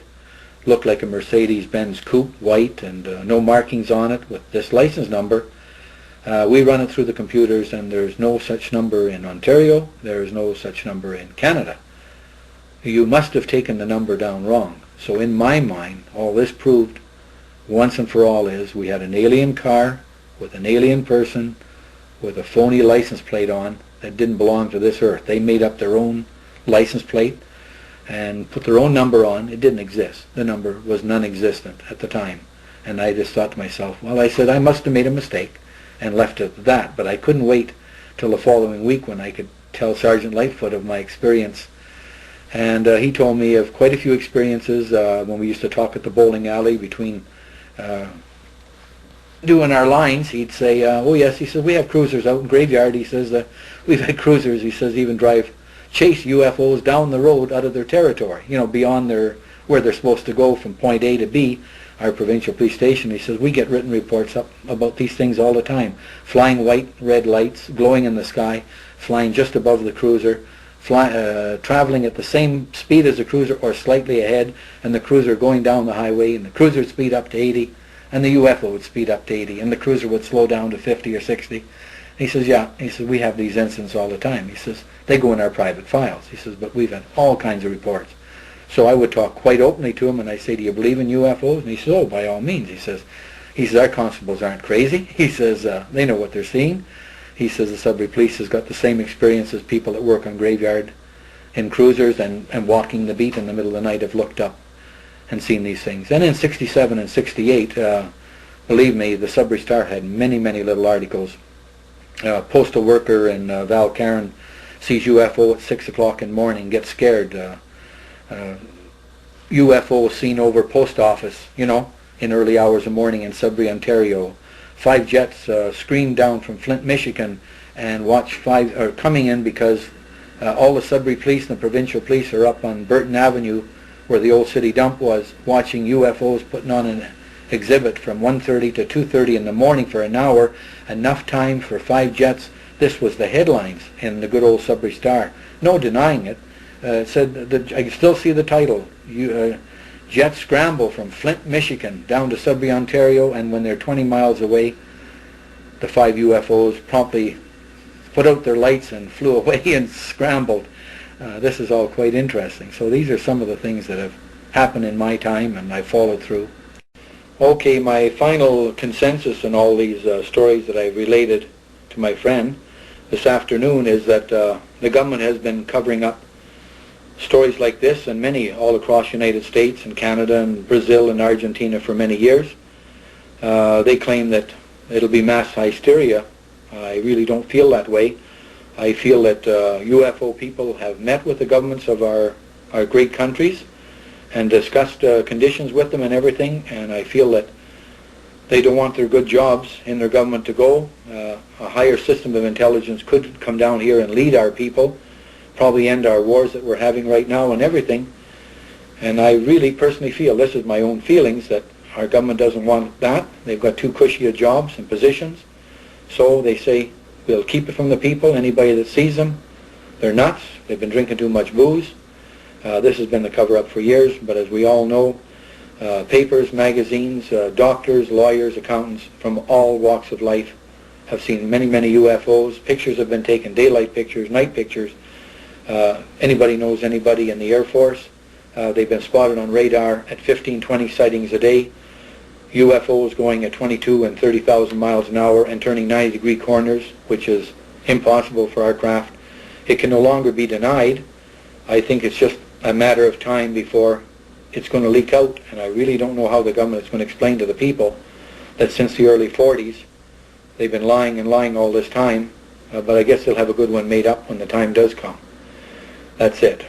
looked like a Mercedes-Benz coupe, white, and no markings on it with this license number. We run it through the computers, and there's no such number in Ontario. There's no such number in Canada. You must have taken the number down wrong. So in my mind, all this proved once and for all is we had an alien car with an alien person with a phony license plate on that didn't belong to this earth. They made up their own license plate. and put their own number on. It didn't exist. The number was non-existent at the time. And I just thought to myself, well, I said, I must have made a mistake and left it at that. But I couldn't wait till the following week when I could tell Sergeant Lightfoot of my experience. And he told me of quite a few experiences when we used to talk at the bowling alley between doing our lines. He'd say, oh yes, he says, we have cruisers out in Graveyard. He says, we've had cruisers, he says, even chase UFOs down the road out of their territory, beyond where they're supposed to go from point A to B, our provincial police station. He says, we get written reports up about these things all the time. Flying white, red lights, glowing in the sky, flying just above the cruiser, traveling at the same speed as the cruiser or slightly ahead, and the cruiser going down the highway, and the cruiser would speed up to 80, and the UFO would speed up to 80, and the cruiser would slow down to 50 or 60. He says, yeah. He says, we have these incidents all the time. He says, they go in our private files. He says, but we've had all kinds of reports. So I would talk quite openly to him, and I say, do you believe in UFOs? And he says, oh, by all means. He says, our constables aren't crazy. He says, they know what they're seeing. He says, the Sudbury Police has got the same experience as people that work on Graveyard in cruisers and walking the beat in the middle of the night have looked up and seen these things. And in 67 and 68, believe me, the Sudbury Star had many, many little articles. Postal worker in Valcairn sees UFO at 6 o'clock in the morning, gets scared. UFO seen over post office, in early hours of the morning in Sudbury, Ontario. 5 jets screamed down from Flint, Michigan, and coming in because all the Sudbury police and the provincial police are up on Burton Avenue, where the old city dump was, watching UFOs putting on an exhibit from 1:30 to 2:30 in the morning for an hour, enough time for 5 jets. This was the headlines in the good old Sudbury Star. No denying it. It said, I can still see the title, jets scramble from Flint, Michigan down to Sudbury, Ontario, and when they're 20 miles away, the 5 UFOs promptly put out their lights and flew away and scrambled. This is all quite interesting. So these are some of the things that have happened in my time, and I followed through. Okay, my final consensus in all these stories that I've related to my friend this afternoon is that the government has been covering up stories like this and many all across the United States and Canada and Brazil and Argentina for many years. They claim that it'll be mass hysteria. I really don't feel that way. I feel that UFO people have met with the governments of our great countries and discussed conditions with them and everything, and I feel that they don't want their good jobs in their government to go. A higher system of intelligence could come down here and lead our people, probably end our wars that we're having right now and everything. And I really personally feel, this is my own feelings, that our government doesn't want that. They've got too cushy jobs and positions. So they say, we'll keep it from the people. Anybody that sees them, they're nuts. They've been drinking too much booze. This has been the cover-up for years, but as we all know, papers, magazines, doctors, lawyers, accountants from all walks of life have seen many, many UFOs. Pictures have been taken, daylight pictures, night pictures. Anybody knows anybody in the Air Force. They've been spotted on radar at 15, 20 sightings a day. UFOs going at 22 and 30,000 miles an hour and turning 90-degree corners, which is impossible for our craft. It can no longer be denied. I think it's just a matter of time before it's going to leak out, and I really don't know how the government is going to explain to the people that since the early 40s they've been lying and lying all this time, but I guess they'll have a good one made up when the time does come. That's it.